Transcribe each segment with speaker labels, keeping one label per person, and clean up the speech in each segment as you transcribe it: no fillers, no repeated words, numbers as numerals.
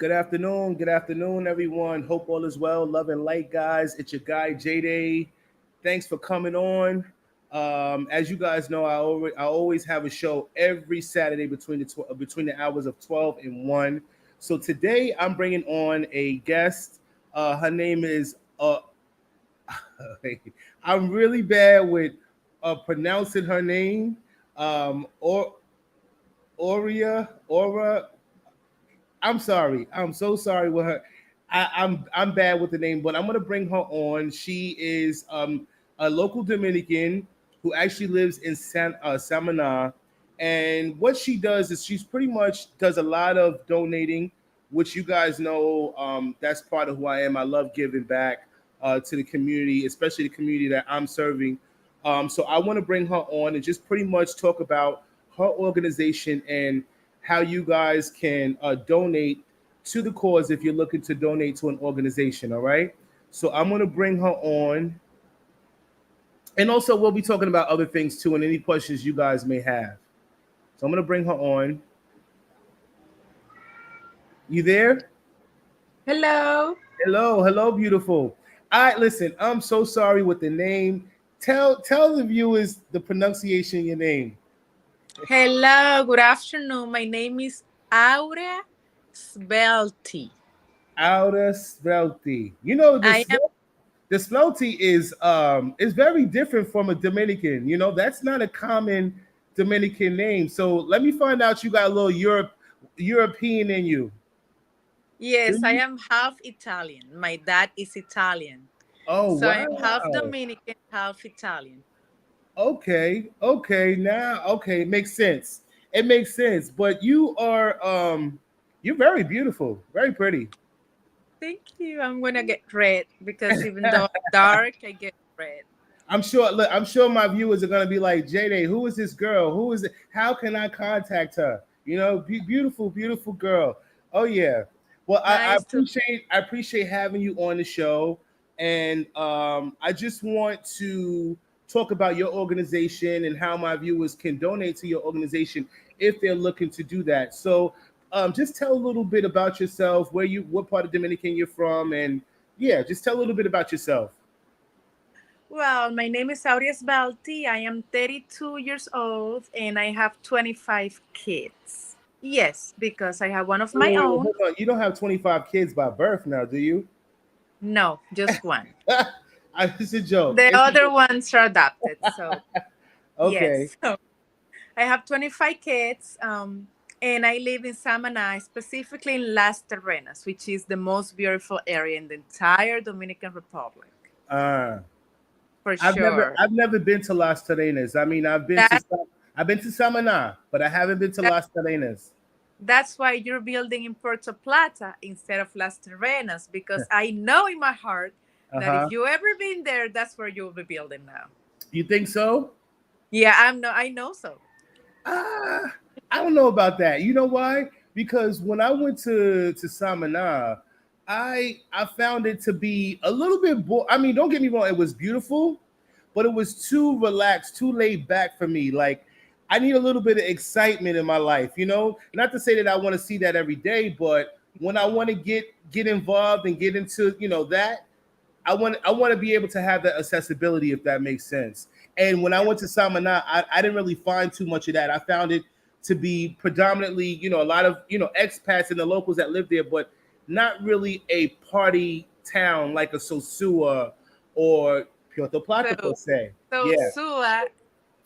Speaker 1: Good afternoon, everyone. Hope all is well. Love and light, guys. It's your guy J Day. Thanks for coming on. As you guys know, I always have a show every Saturday between the hours of 12 and 1. So today I'm bringing on a guest. Her name is I'm really bad with pronouncing her name. Or Aura. I'm sorry. I'm so sorry with her. I'm bad with the name, but I'm gonna bring her on. She is a local Dominican who actually lives in Samana, and what she does is she's pretty much does a lot of donating, which you guys know. That's part of who I am. I love giving back to the community, especially the community that I'm serving. So I want to bring her on and just pretty much talk about her organization and how you guys can donate to the cause if you're looking to donate to an organization. All right. So I'm going to bring her on. And also, we'll be talking about other things too and any questions you guys may have. So I'm going to bring her on. You there?
Speaker 2: Hello.
Speaker 1: Hello, beautiful. All right, listen, I'm so sorry with the name. Tell the viewers the pronunciation of your name.
Speaker 2: Hello. Good afternoon. My name is Aura Svelti.
Speaker 1: Outer Svelte. You know
Speaker 2: I
Speaker 1: this
Speaker 2: am
Speaker 1: the Svelte is very different from a Dominican. You know, that's not a common Dominican name. So let me find out you got a little European in you. Do
Speaker 2: yes, I
Speaker 1: you?
Speaker 2: am half Italian. My dad is Italian.
Speaker 1: Oh
Speaker 2: So I am half
Speaker 1: wow.
Speaker 2: Dominican, half Italian.
Speaker 1: Okay. Now okay, makes sense. It makes sense. But you're very beautiful, very pretty.
Speaker 2: Thank you. I'm gonna get red because even though I'm dark, I get red.
Speaker 1: I'm sure. Look, I'm sure my viewers are gonna be like, "J who is this girl? Who is it? How can I contact her? You know, beautiful girl. Oh yeah. Well, I
Speaker 2: Nice to
Speaker 1: appreciate having you on the show, and I just want to talk about your organization and how my viewers can donate to your organization if they're looking to do that. So, just tell a little bit about yourself, what part of Dominican you're from, and yeah, just tell a little bit about yourself.
Speaker 2: Well, my name is Aurea Svelti. I am 32 years old and I have 25 kids. Yes, because I have one of my
Speaker 1: Wait,
Speaker 2: own.
Speaker 1: hold on. You don't have 25 kids by birth now, do you?
Speaker 2: No, just one.
Speaker 1: It's a joke.
Speaker 2: The
Speaker 1: It's a
Speaker 2: other
Speaker 1: joke.
Speaker 2: ones are adopted. So
Speaker 1: Okay.
Speaker 2: yes, so I have 25 kids, and I live in Samana, specifically in Las Terrenas, which is the most beautiful area in the entire Dominican Republic,
Speaker 1: Uh,
Speaker 2: for sure.
Speaker 1: I've never been to Las Terrenas. I mean,
Speaker 2: That
Speaker 1: I've been to Samaná, but I haven't been to
Speaker 2: that
Speaker 1: Las Terrenas.
Speaker 2: that's why you're building in Puerto Plata instead of Las Terrenas, because I know in my heart
Speaker 1: Uh
Speaker 2: that
Speaker 1: huh.
Speaker 2: if you ever been there, that's where you'll be building now.
Speaker 1: You think so?
Speaker 2: Yeah, I know so.
Speaker 1: Ah, I don't know about that. You know why? Because when I went to Samaná, I found it to be a little bit. I mean, don't get me wrong; it was beautiful, but it was too relaxed, too laid back for me. Like I need a little bit of excitement in my life, you know. Not to say that I want to see that every day, but when I want to get involved and get into that, I want to be able to have that accessibility if that makes sense. And when I
Speaker 2: Yeah.
Speaker 1: went to Samana, I didn't really find too much of that. I found it to be predominantly, a lot of expats and the locals that live there, but not really a party town like a Sosua or Puerto Plata per
Speaker 2: So
Speaker 1: se.
Speaker 2: so
Speaker 1: Yeah.
Speaker 2: Sua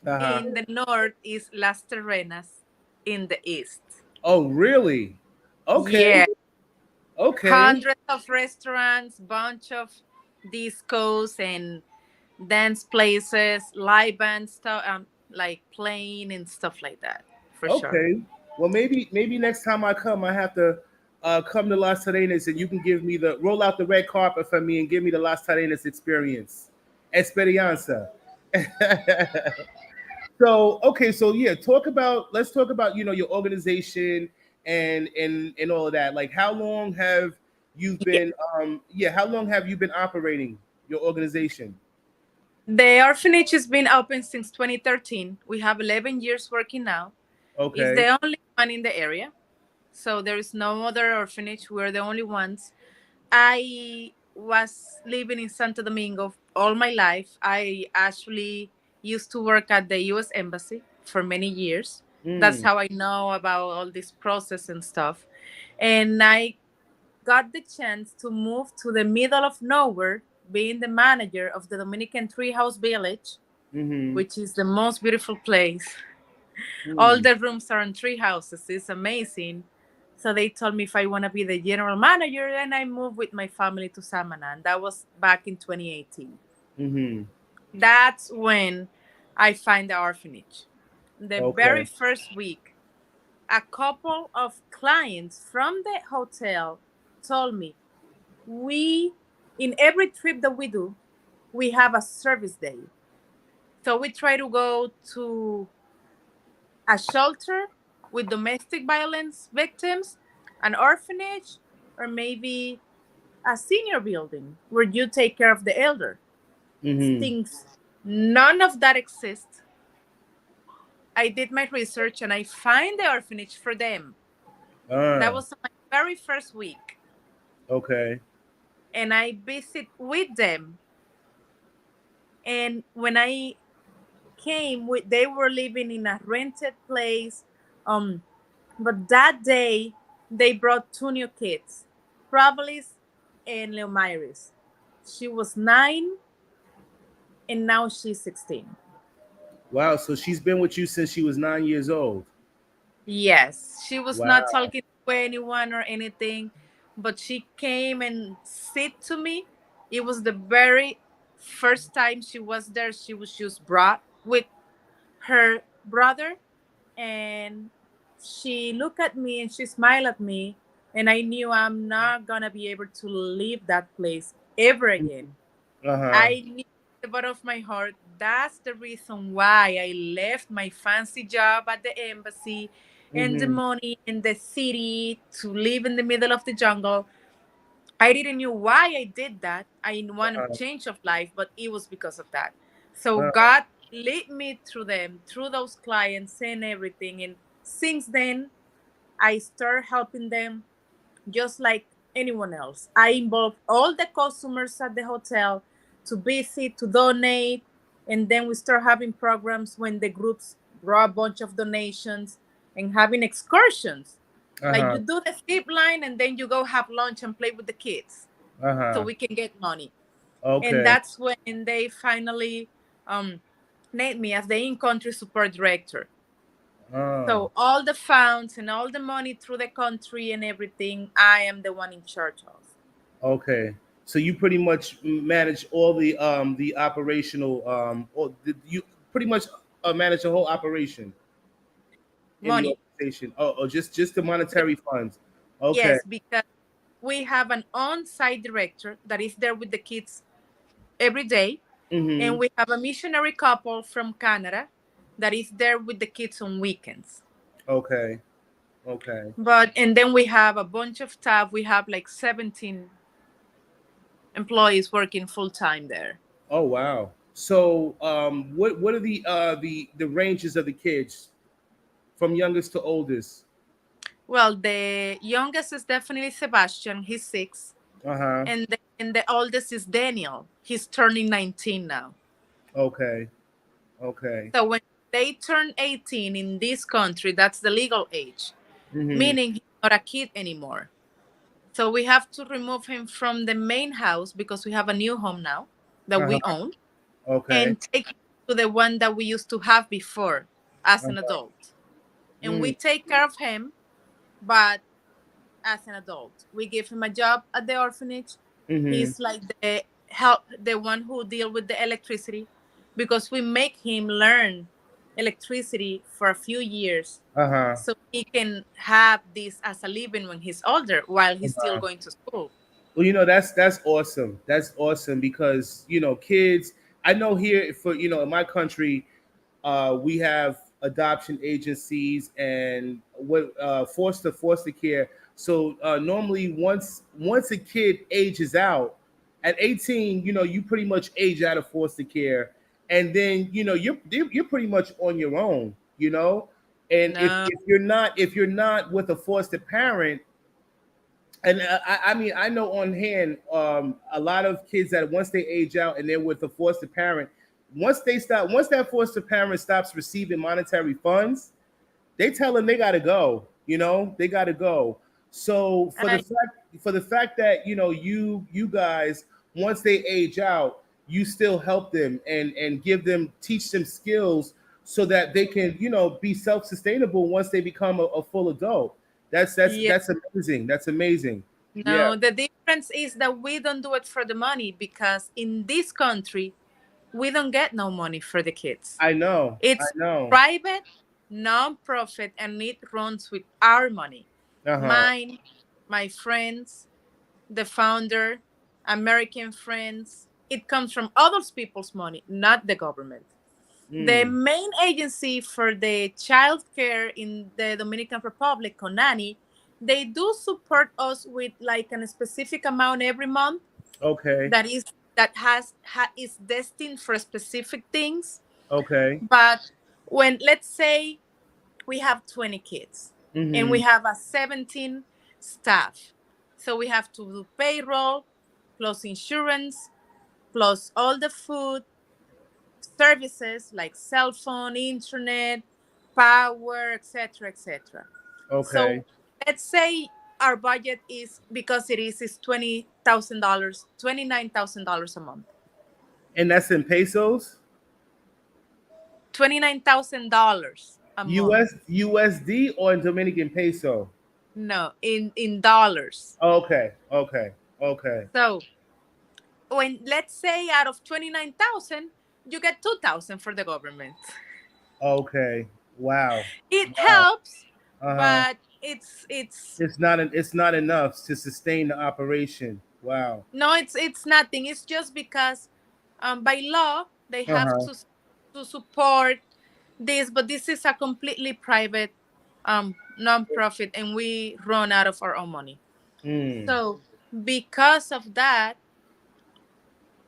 Speaker 1: Uh-huh.
Speaker 2: in the north is Las Terrenas in the east.
Speaker 1: Oh, really? Okay.
Speaker 2: Yeah,
Speaker 1: Okay.
Speaker 2: hundreds of restaurants, bunch of discos and dance places, live band stuff, like playing and stuff like that, for sure.
Speaker 1: Okay. Well, maybe next time I come, I have to come to Las Terrenas, and you can give me the roll out the red carpet for me and give me the Las Terrenas experience, experienza. So okay, so yeah, let's talk about your organization and all of that. Like, how long have you
Speaker 2: Yeah.
Speaker 1: been? How long have you been operating your organization?
Speaker 2: The orphanage has been open since 2013. We have 11 years working now. It's
Speaker 1: Okay.
Speaker 2: the only one in the area. So there is no other orphanage. We're the only ones. I was living in Santo Domingo all my life. I actually used to work at the US Embassy for many years. That's
Speaker 1: Mm,
Speaker 2: how I know about all this process and stuff. And I got the chance to move to the middle of nowhere, being the manager of the Dominican Treehouse Village,
Speaker 1: mm-hmm,
Speaker 2: which is the most beautiful place. All
Speaker 1: mm,
Speaker 2: the rooms are in tree houses. It's amazing. So they told me if I want to be the general manager, and I moved with my family to Samana. And that was back in 2018.
Speaker 1: mm-hmm.
Speaker 2: That's when I find the orphanage. The very
Speaker 1: Okay.
Speaker 2: first week, a couple of clients from the hotel told me, we, in every trip that we do, we have a service day. So we try to go to a shelter with domestic violence victims, an orphanage, or maybe a senior building where you take care of the elder.
Speaker 1: Mm-hmm.
Speaker 2: Things none of that exists. I did my research and I find the orphanage for them. That
Speaker 1: Ah,
Speaker 2: was my very first week.
Speaker 1: okay.
Speaker 2: And I visit with them. And when I came with they were living in a rented place. Um but that day they brought two new kids, Probalis and Leomiris. She was 9 and now she's 16.
Speaker 1: Wow. So she's been with you since she was 9 years old.
Speaker 2: Yes, she was not
Speaker 1: Wow.
Speaker 2: talking to anyone or anything, but she came and sit to me. It was the very first time she was there. She was just brought with her brother, and she looked at me and she smiled at me, and I knew I'm not gonna be able to leave that place ever again.
Speaker 1: Uh-huh.
Speaker 2: I knew at the bottom of my heart that's the reason why I left my fancy job at the embassy and the
Speaker 1: Mm-hmm.
Speaker 2: money in the city to live in the middle of the jungle. I didn't know why I did that. I wanted a
Speaker 1: Uh-huh.
Speaker 2: change of life, but it was because of that. So
Speaker 1: Uh,
Speaker 2: God led me through them, through those clients and everything. And since then, I started helping them just like anyone else. I involve all the customers at the hotel to visit, to donate, and then we start having programs when the groups draw a bunch of donations and having excursions. Like
Speaker 1: uh-huh.
Speaker 2: you do the zip line and then you go have lunch and play with the kids so
Speaker 1: Uh-huh.
Speaker 2: we can get money. And
Speaker 1: Okay.
Speaker 2: that's when they finally um, named me as the in-country support director.
Speaker 1: Oh,
Speaker 2: So all the funds and all the money through the country and everything, I am the one in charge of.
Speaker 1: okay. So you pretty much manage all the operational or you pretty much manage the whole operation in the
Speaker 2: Money.
Speaker 1: organization. Oh, just the monetary funds. Okay.
Speaker 2: Yes, because we have an on-site director that is there with the kids every day, and
Speaker 1: Mm-hmm.
Speaker 2: we have a missionary couple from Canada that is there with the kids on weekends.
Speaker 1: Okay. Okay.
Speaker 2: But and then we have a bunch of staff. We have like 17 employees working full time there.
Speaker 1: Oh wow. So what are the ranges of the kids from youngest to oldest?
Speaker 2: Well, the youngest is definitely Sebastian. He's 6,
Speaker 1: Uh-huh.
Speaker 2: and the oldest is Daniel. He's turning 19 now.
Speaker 1: Okay. Okay.
Speaker 2: So when they turn 18 in this country, that's the legal age,
Speaker 1: Mm-hmm.
Speaker 2: meaning he's not a kid anymore. So we have to remove him from the main house because we have a new home now that we
Speaker 1: Uh-huh.
Speaker 2: own
Speaker 1: Okay.
Speaker 2: and take him to the one that we used to have before as an
Speaker 1: Uh-huh.
Speaker 2: adult. And we
Speaker 1: Mm.
Speaker 2: take care of him, but as an adult. We give him a job at the orphanage.
Speaker 1: Mm-hmm.
Speaker 2: He's like the one who deal with the electricity because we make him learn electricity for a few years
Speaker 1: Uh-huh.
Speaker 2: so he can have this as a living when he's older while he's still
Speaker 1: Uh-huh.
Speaker 2: going to school.
Speaker 1: Well, that's awesome. That's awesome because kids. I know here for in my country, we have adoption agencies and what foster care. So normally once a kid ages out at 18, you pretty much age out of foster care, and then you're pretty much on your own. And
Speaker 2: No.
Speaker 1: if you're not with a foster parent, and I mean, I know on hand a lot of kids that once they age out and they're with a foster parent, once that foster parent stops receiving monetary funds, they tell them they got to go. You know, they got to go. So
Speaker 2: I
Speaker 1: for the fact that you guys, once they age out, you still help them and give them, teach them skills so that they can be self sustainable once they become a full adult.
Speaker 2: Yeah.
Speaker 1: That's amazing. That's amazing. Yeah,
Speaker 2: No, the difference is that we don't do it for the money because in this country, we don't get no money for the kids.
Speaker 1: I know. I
Speaker 2: It's
Speaker 1: know.
Speaker 2: private, non-profit, and it runs with our money.
Speaker 1: Uh huh.
Speaker 2: Mine, my friends, the founder, American friends. It comes from other people's money, not the government. The
Speaker 1: Mm.
Speaker 2: main agency for the child care in the Dominican Republic, Conani, they do support us with like a specific amount every month
Speaker 1: Okay.
Speaker 2: that is is destined for specific things.
Speaker 1: Okay.
Speaker 2: But when let's say we have 20 kids and
Speaker 1: Mm-hmm.
Speaker 2: we have a 17 staff, so we have to do payroll plus insurance plus all the food services like cell phone, internet, power, etc., etc.
Speaker 1: Okay.
Speaker 2: So let's say our budget is, because it is $20,000, $29,000 a month.
Speaker 1: And that's in pesos,
Speaker 2: $29,000 a month.
Speaker 1: USD, or in Dominican peso.
Speaker 2: No, in dollars.
Speaker 1: Okay. Okay. Okay.
Speaker 2: So when let's say out of 29,000, you get 2,000 for the government.
Speaker 1: Okay. Wow.
Speaker 2: It
Speaker 1: Wow.
Speaker 2: helps,
Speaker 1: Uh huh.
Speaker 2: but it's
Speaker 1: It's not enough to sustain the operation. Wow.
Speaker 2: no, it's nothing. It's just because by law they
Speaker 1: Uh
Speaker 2: have
Speaker 1: huh.
Speaker 2: to support this, but this is a completely private non-profit, and we run out of our own money.
Speaker 1: Mm.
Speaker 2: So because of that,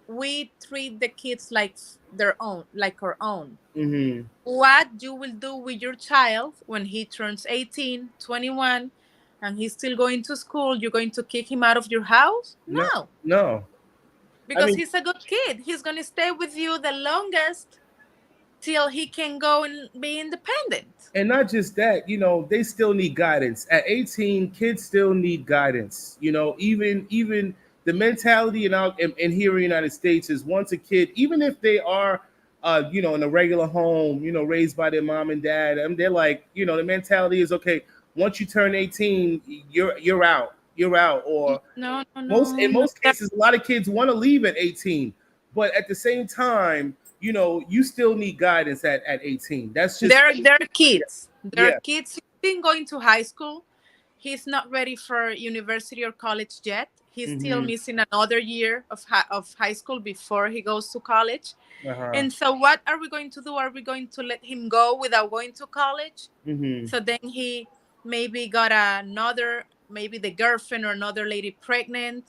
Speaker 2: we treat the kids like their own, like our own.
Speaker 1: Mm-hmm.
Speaker 2: What you will do with your child when he turns 18, 21, and he's still going to school, you're going to kick him out of your house?
Speaker 1: No.
Speaker 2: No,
Speaker 1: No. I
Speaker 2: because
Speaker 1: mean,
Speaker 2: he's a good kid. He's going to stay with you the longest till he can go and be independent.
Speaker 1: and not just that, they still need guidance. At 18, kids still need guidance. Even the mentality in here in the United States is, once a kid, even if they are in a regular home, raised by their mom and dad, and they're like, the mentality is, okay, once you turn 18, you're out. You're out. Or
Speaker 2: No, no,
Speaker 1: in
Speaker 2: no, no.
Speaker 1: most cases, a lot of kids want to leave at 18, but at the same time, you still need guidance at 18. That's just
Speaker 2: They're kids. They're
Speaker 1: yeah.
Speaker 2: kids. He's been going to high school. He's not ready for university or college yet. He's still
Speaker 1: Mm-hmm.
Speaker 2: missing another year of high school before he goes to college.
Speaker 1: Uh-huh.
Speaker 2: And so, what are we going to do? Are we going to let him go without going to college?
Speaker 1: Mm-hmm.
Speaker 2: So then he maybe got another, maybe the girlfriend or another lady pregnant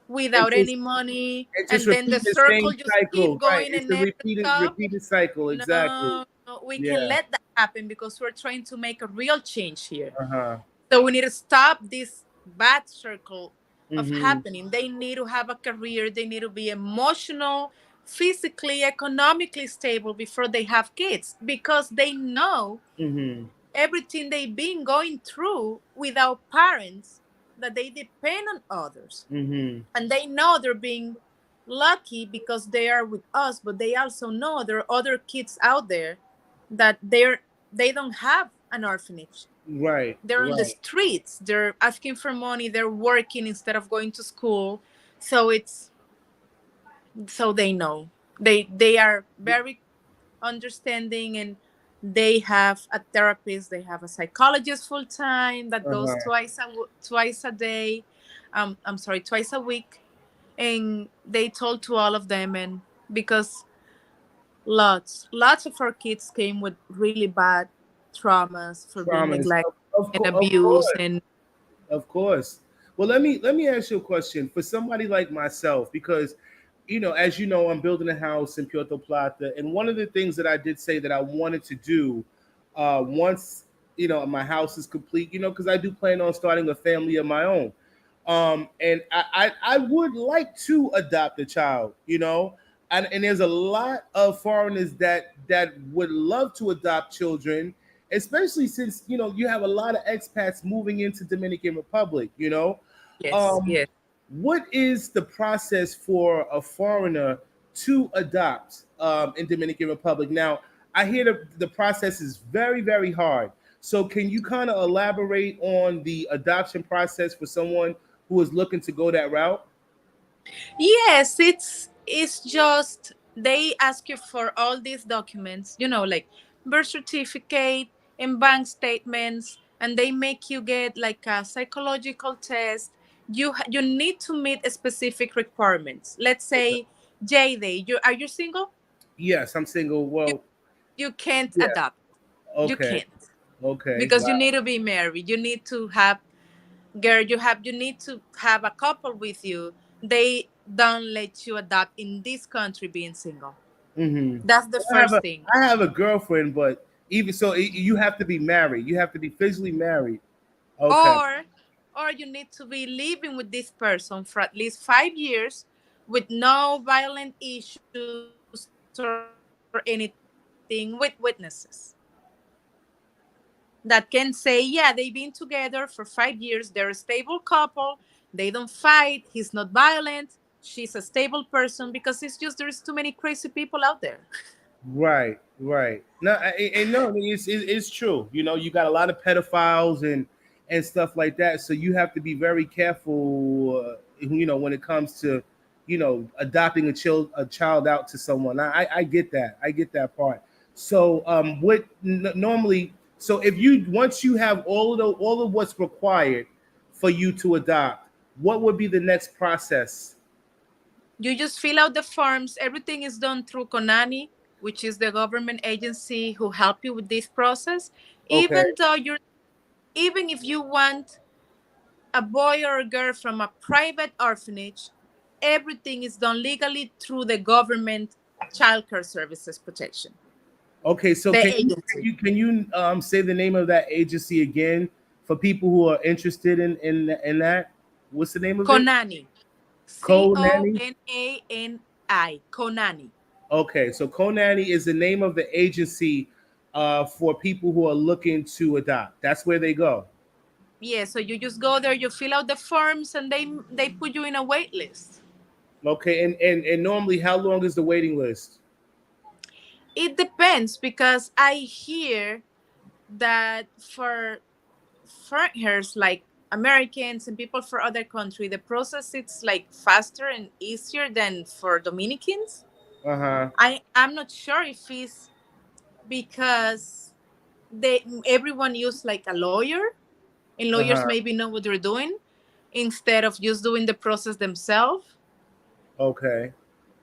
Speaker 1: And
Speaker 2: without
Speaker 1: just
Speaker 2: any money.
Speaker 1: and just
Speaker 2: And then the
Speaker 1: repeat the
Speaker 2: circle
Speaker 1: same
Speaker 2: just keep
Speaker 1: cycle, right?
Speaker 2: going
Speaker 1: It's
Speaker 2: and
Speaker 1: a
Speaker 2: never stop.
Speaker 1: repeated cycle, exactly.
Speaker 2: No, no, we can
Speaker 1: Yeah.
Speaker 2: let that happen because we're trying to make a real change here.
Speaker 1: Uh-huh.
Speaker 2: So we need to stop this bad circle of
Speaker 1: Mm-hmm.
Speaker 2: happening. They need to have a career. They need to be emotional, physically, economically stable before they have kids, because they know
Speaker 1: Mm-hmm.
Speaker 2: everything they've been going through without parents, that they depend on others.
Speaker 1: Mm-hmm.
Speaker 2: And they know they're being lucky because they are with us, but they also know there are other kids out there that they don't have an orphanage.
Speaker 1: Right.
Speaker 2: They're on the
Speaker 1: Right.
Speaker 2: streets, they're asking for money, they're working instead of going to school. So it's, so they know, they are very understanding, and they have a therapist, they have a psychologist full time that goes
Speaker 1: Uh-huh.
Speaker 2: twice a day, I'm sorry, twice a week. And they told to all of them, and because lots of our kids came with really bad traumas for being
Speaker 1: Traumas.
Speaker 2: neglected and
Speaker 1: Of
Speaker 2: abused.
Speaker 1: course.
Speaker 2: And
Speaker 1: Of course. Well, let me ask you a question for somebody like myself, because as you know, I'm building a house in Puerto Plata, and one of the things that I did say that I wanted to do once my house is complete, because I do plan on starting a family of my own. And I would like to adopt a child, and there's a lot of foreigners that would love to adopt children, especially since you have a lot of expats moving into Dominican Republic.
Speaker 2: Yes,
Speaker 1: Um,
Speaker 2: yes.
Speaker 1: what is the process for a foreigner to adopt in Dominican Republic? Now, I hear the process is very, very hard. So, can you kind of elaborate on the adoption process for someone who is looking to go that route?
Speaker 2: Yes, it's just they ask you for all these documents, like birth certificate and bank statements, and they make you get like a psychological test. You need to meet specific requirements. Let's say J-Day, are you single?
Speaker 1: Yes, I'm single.
Speaker 2: You
Speaker 1: Well,
Speaker 2: you can't
Speaker 1: yeah.
Speaker 2: adopt. You
Speaker 1: Okay.
Speaker 2: can't
Speaker 1: Okay.
Speaker 2: because you
Speaker 1: Wow.
Speaker 2: need to be married. You need to have girl, you need to have a couple with you. They don't let you adopt in this country being single.
Speaker 1: Hmm.
Speaker 2: That's the
Speaker 1: I have
Speaker 2: first
Speaker 1: a
Speaker 2: thing.
Speaker 1: I have a girlfriend, but even so, you have to be married. You have to be physically married. Okay.
Speaker 2: or or you need to be living with this person for at least 5 years with no violent issues or anything, with witnesses that can say, yeah, they've been together for 5 years, they're a stable couple, they don't fight, he's not violent, she's a stable person, because it's just there's too many crazy people out there.
Speaker 1: Right, right. No, and no, it's true. You got a lot of pedophiles and stuff like that. So you have to be very careful. When it comes to, adopting a child out to someone. I get that. I get that part. So what normally? So if you once you have all of what's required for you to adopt, what would be the next process?
Speaker 2: You just fill out the forms. Everything is done through Konani, which is the government agency who help you with this process.
Speaker 1: Okay.
Speaker 2: Even if you want a boy or a girl from a private orphanage, everything is done legally through the government child care services protection,
Speaker 1: Okay, so
Speaker 2: the
Speaker 1: can you can
Speaker 2: agency.
Speaker 1: you can you say the name of that agency again for people who are interested in that? What's the name of it?
Speaker 2: Konani.
Speaker 1: Co Nanny.
Speaker 2: Conani. Konani.
Speaker 1: Okay, so Co Nanny is the name of the agency for people who are looking to adopt. That's where they go.
Speaker 2: Yeah, so you just go there, you fill out the forms, and they put you in a wait list.
Speaker 1: Okay, and normally, how long is the waiting list?
Speaker 2: It depends, because I hear that for foreigners like Americans and people for other country, the process it's like faster and easier than for Dominicans.
Speaker 1: Uh huh.
Speaker 2: I'm not sure if it's because everyone use like a lawyer, and
Speaker 1: Uh
Speaker 2: lawyers
Speaker 1: huh.
Speaker 2: maybe know what they're doing instead of just doing the process themselves.
Speaker 1: Okay.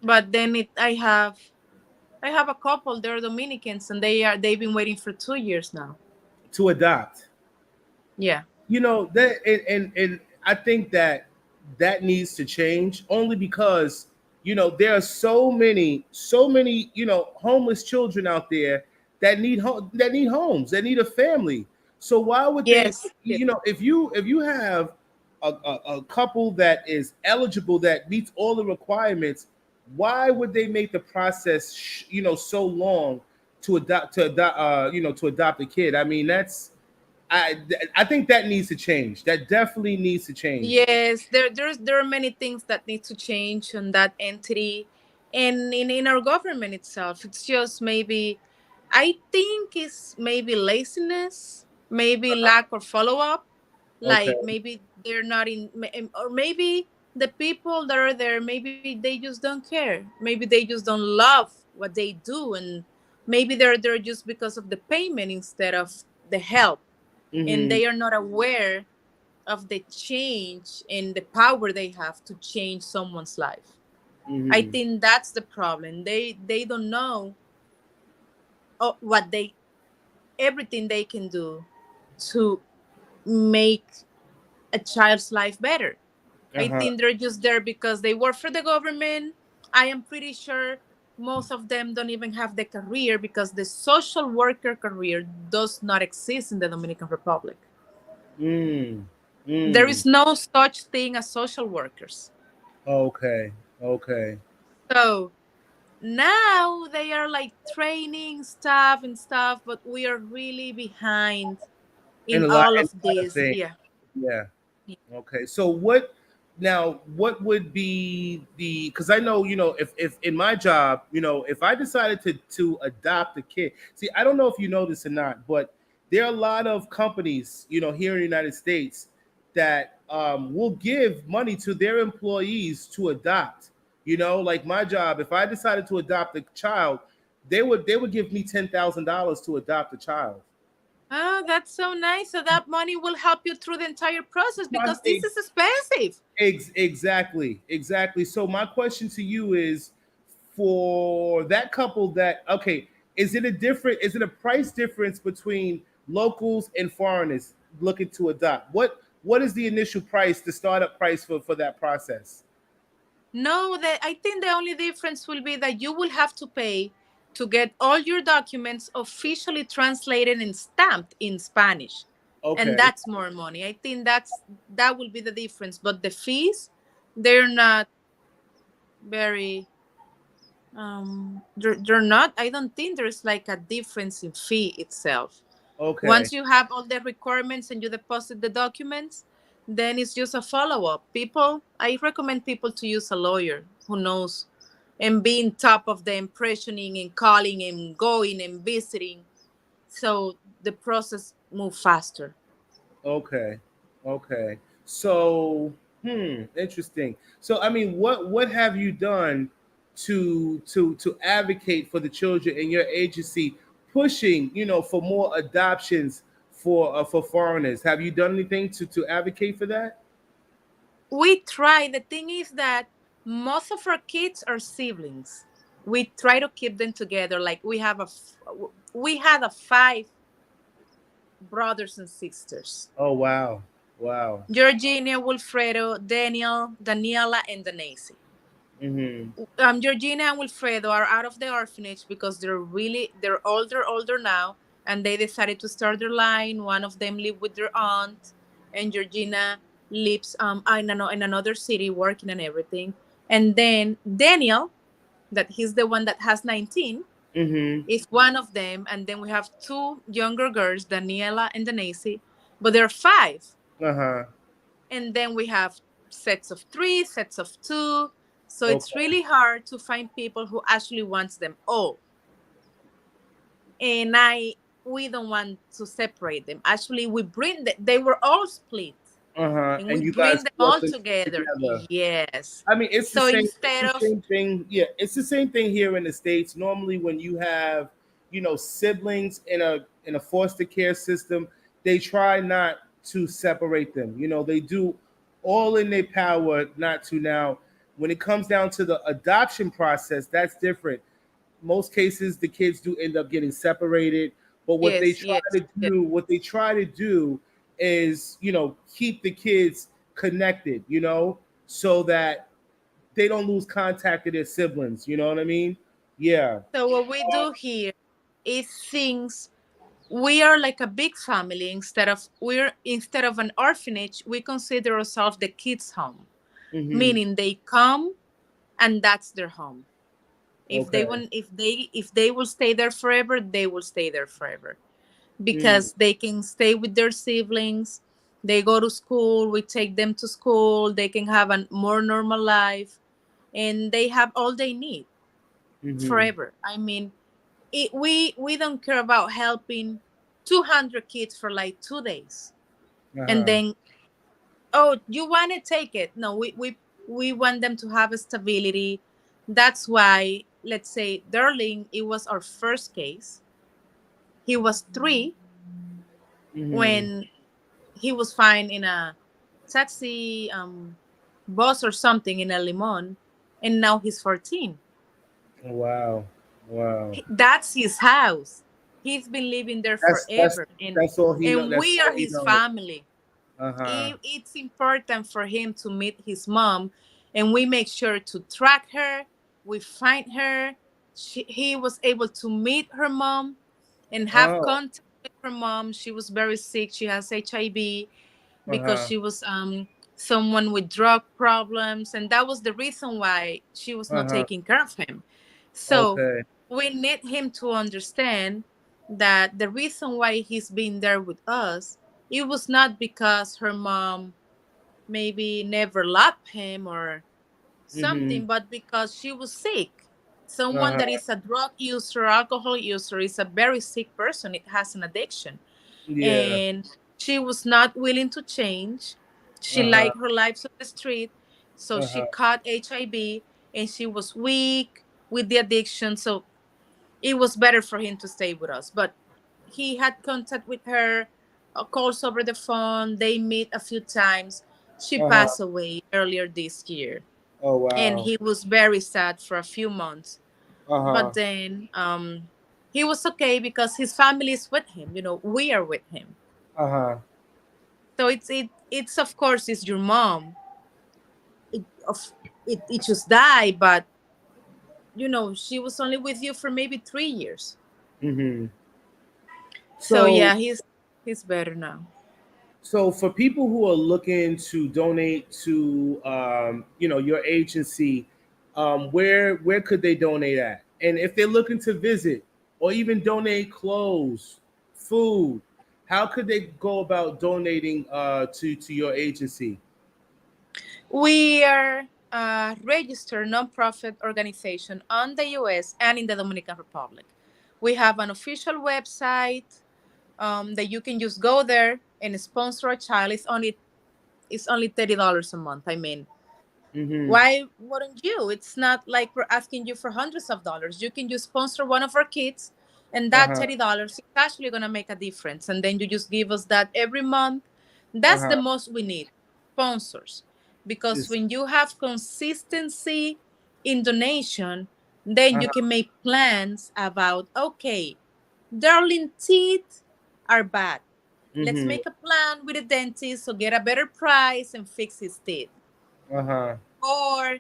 Speaker 2: But then I have a couple, they're Dominicans, and they've been waiting for 2 years now.
Speaker 1: To adopt.
Speaker 2: Yeah.
Speaker 1: That and I think that needs to change only because there are so many homeless children out there that need homes, that need a family. So why would they,
Speaker 2: Yes.
Speaker 1: if you have a couple that is eligible, that meets all the requirements, why would they make the process so long to adopt a kid? I mean, I think that needs to change. That definitely needs to change.
Speaker 2: Yes, there are many things that need to change on that entity, and in our government itself. It's just maybe, I think it's maybe laziness, maybe lack of follow up.
Speaker 1: Okay.
Speaker 2: Like maybe they're not or maybe the people that are there, maybe they just don't care. Maybe they just don't love what they do, and maybe they're there just because of the payment instead of the help, and
Speaker 1: Hmm.
Speaker 2: they are not aware of the change and the power they have to change someone's life. I
Speaker 1: Hmm.
Speaker 2: think that's the problem. They don't know what they everything they can do to make a child's life better. I
Speaker 1: Uh-huh.
Speaker 2: think they're just there because they work for the government. I am pretty sure most of them don't even have the career because the social worker career does not exist in the Dominican Republic.
Speaker 1: Mm.
Speaker 2: There
Speaker 1: Mm.
Speaker 2: is no such thing as social workers.
Speaker 1: Okay. Okay.
Speaker 2: So now they are like training staff and stuff, but we are really behind
Speaker 1: And
Speaker 2: in all
Speaker 1: in
Speaker 2: of
Speaker 1: a lot of
Speaker 2: this.
Speaker 1: things.
Speaker 2: Yeah.
Speaker 1: Yeah. Okay. So what now what would be the because I know, if in my job, if I decided to adopt a kid, see, I don't know if you know this or not, but there are a lot of companies, here in the United States that will give money to their employees to adopt. Like my job, if I decided to adopt a child, they would give me $10,000 to adopt a child.
Speaker 2: Oh, that's so nice. So that money will help you through the entire process because this is expensive.
Speaker 1: Exactly, exactly. So my question to you is, for that couple that, okay, is it a price difference between locals and foreigners looking to adopt? What is the initial price, the startup price for that process?
Speaker 2: No, I think the only difference will be that you will have to pay to get all your documents officially translated and stamped in Spanish. And
Speaker 1: Okay,
Speaker 2: that's more money. I think that will be the difference. But the fees, they're not very they're not, I don't think there's like a difference in fee itself.
Speaker 1: okay,
Speaker 2: Once you have all the requirements and you deposit the documents, then it's just a follow up. I recommend people to use a lawyer who knows and being top of the impressioning and calling and going and visiting. So the process move faster.
Speaker 1: okay, okay. So, interesting. So, I mean, what have you done to advocate for the children in your agency, pushing, for more adoptions for foreigners? Have you done anything to advocate for that?
Speaker 2: We try. The thing is that most of our kids are siblings. We try to keep them together. Like we had a five brothers and sisters.
Speaker 1: Oh, wow, wow.
Speaker 2: Georgina, Wilfredo, Daniel, Daniela, and Denise.
Speaker 1: Mm-hmm.
Speaker 2: Georgina and Wilfredo are out of the orphanage because they're older now, and they decided to start their line. One of them live with their aunt, and Georgina lives in another city working and everything. And then Daniel, that he's the one that has 19,
Speaker 1: Mm-hmm.
Speaker 2: is one of them. And then we have two younger girls, Daniela and Denise, but there are five.
Speaker 1: Uh-huh.
Speaker 2: And then we have sets of three, sets of two. So it's
Speaker 1: Okay.
Speaker 2: really hard to find people who actually wants them all. And I we don't want to separate them. Actually, they were all split,
Speaker 1: Uh-huh.
Speaker 2: and we
Speaker 1: And you guys
Speaker 2: bring them
Speaker 1: brought
Speaker 2: all
Speaker 1: them
Speaker 2: together.
Speaker 1: together.
Speaker 2: Yes.
Speaker 1: I mean,
Speaker 2: So
Speaker 1: it's
Speaker 2: instead
Speaker 1: the
Speaker 2: of
Speaker 1: same thing. Yeah, it's the same thing here in the States. Normally, when you have, siblings in a foster care system, they try not to separate them. They do all in their power not to. Now, when it comes down to the adoption process, that's different. Most cases, the kids do end up getting separated, but
Speaker 2: yes, yes, yes.
Speaker 1: what they try to do is, keep the kids connected, so that they don't lose contact with their siblings. You know what I mean? Yeah.
Speaker 2: So what we do here is things we are like a big family. Instead of an orphanage, we consider ourselves the kids' home,
Speaker 1: Mm-hmm.
Speaker 2: meaning they come and that's their home. If they
Speaker 1: Okay.
Speaker 2: want, if they will stay there forever, they will stay there forever
Speaker 1: Mm.
Speaker 2: because they can stay with their siblings. They go to school, we take them to school, they can have a more normal life, and they have all they need
Speaker 1: Mm-hmm.
Speaker 2: forever. I mean, we don't care about helping 200 kids for like 2 days and
Speaker 1: Uh-huh.
Speaker 2: then, oh, you want to take it. No, we want them to have a stability. That's why, let's say Darling, it was our first case. He was 3
Speaker 1: Mm-hmm.
Speaker 2: when he was fine in a taxi bus or something in El Limon, and now he's 14.
Speaker 1: Wow. Wow.
Speaker 2: That's his house. He's been living there
Speaker 1: That's that's
Speaker 2: forever, and
Speaker 1: that's all he know. That's
Speaker 2: we are
Speaker 1: all he
Speaker 2: his
Speaker 1: knows.
Speaker 2: family.
Speaker 1: Uh-huh.
Speaker 2: It's important for him to meet his mom, and we make sure to track her. We find her. he was able to meet her mom and have
Speaker 1: Oh.
Speaker 2: contact with her mom. She was very sick. She has HIV because
Speaker 1: Uh-huh.
Speaker 2: she was someone with drug problems, and that was the reason why she was not
Speaker 1: Uh-huh.
Speaker 2: taking care of him. So
Speaker 1: Okay.
Speaker 2: we need him to understand that the reason why he's been there with us, it was not because her mom maybe never loved him or
Speaker 1: Mm-hmm.
Speaker 2: something, but because she was sick. Someone
Speaker 1: Uh-huh.
Speaker 2: that is a drug user, alcohol user, is a very sick person. It has an addiction.
Speaker 1: Yeah.
Speaker 2: And she was not willing to change. She
Speaker 1: Uh-huh.
Speaker 2: liked her life on the street. So she
Speaker 1: Uh-huh.
Speaker 2: caught HIV and she was weak with the addiction. So it was better for him to stay with us. But he had contact with her, calls over the phone. They meet a few times. She
Speaker 1: Uh-huh.
Speaker 2: passed away earlier this year,
Speaker 1: Oh
Speaker 2: and
Speaker 1: wow.
Speaker 2: he was very sad for a few months.
Speaker 1: Uh-huh.
Speaker 2: But then he was okay because his family is with him. We are with him.
Speaker 1: Uh-huh.
Speaker 2: So it's of course it's your mom. It of it just died, but she was only with you for maybe 3 years.
Speaker 1: Mm-hmm.
Speaker 2: So
Speaker 1: So
Speaker 2: yeah, he's better now.
Speaker 1: so for people who are looking to donate to your agency, where could they donate at? And if they're looking to visit or even donate clothes, food, how could they go about donating to your agency?
Speaker 2: We are a registered nonprofit organization on the US and in the Dominican Republic. We have an official website that you can just go there and sponsor a child. It's only $30 a month. I mean,
Speaker 1: Mm-hmm.
Speaker 2: why wouldn't you? It's not like we're asking you for hundreds of dollars. You can just sponsor one of our kids, and that
Speaker 1: Uh-huh.
Speaker 2: $30 is actually gonna make a difference. And then you just give us that every month. That's the
Speaker 1: Uh-huh.
Speaker 2: most we need, sponsors, because
Speaker 1: It's,
Speaker 2: when you have consistency in donation, then you
Speaker 1: uh-huh.
Speaker 2: can make plans about, okay, darling teeth are bad. Let's
Speaker 1: Mm-hmm.
Speaker 2: make a plan with the dentist so get a better price and fix his teeth.
Speaker 1: Uh-huh.
Speaker 2: Or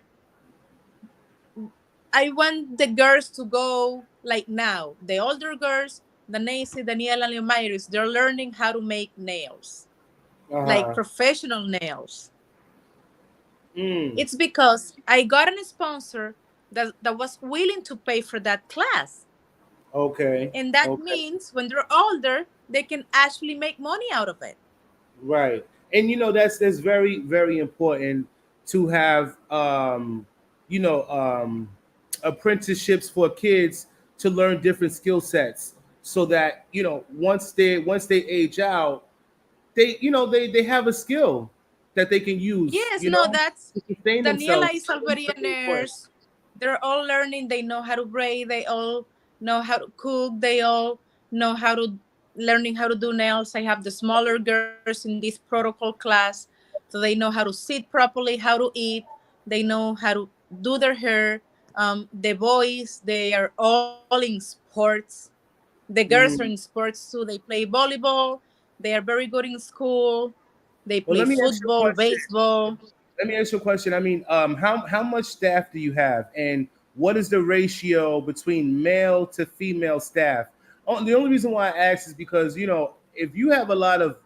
Speaker 2: I want the girls to go like now. The older girls, the Nancy, Daniela, and Myris, they're learning how to make nails, like
Speaker 1: Uh-huh.
Speaker 2: professional nails.
Speaker 1: Mm.
Speaker 2: It's because I got a sponsor that was willing to pay for that class.
Speaker 1: Okay.
Speaker 2: And that
Speaker 1: Okay.
Speaker 2: means when they're older, they can actually make money out of it.
Speaker 1: Right. And that's very, very important to have you know um apprenticeships for kids to learn different skill sets so that once they age out, they have a skill that they can use,
Speaker 2: Yes, no, that's
Speaker 1: to sustain
Speaker 2: Daniela
Speaker 1: themselves.
Speaker 2: is
Speaker 1: So that's
Speaker 2: already a
Speaker 1: very important.
Speaker 2: nurse. They're all learning. They know how to braid. They all know how to cook. They all know how to learning how to do nails. I have the smaller girls in this protocol class, so they know how to sit properly, how to eat. They know how to do their hair. The boys, they are all in sports. The girls are in
Speaker 1: Mhm.
Speaker 2: sports too. They play volleyball. They are very good in school. They
Speaker 1: Well,
Speaker 2: play football, baseball.
Speaker 1: let me ask you a question. I mean, how much staff do you have, and what is the ratio between male to female staff? Oh, the only reason why I ask is because if you have a lot of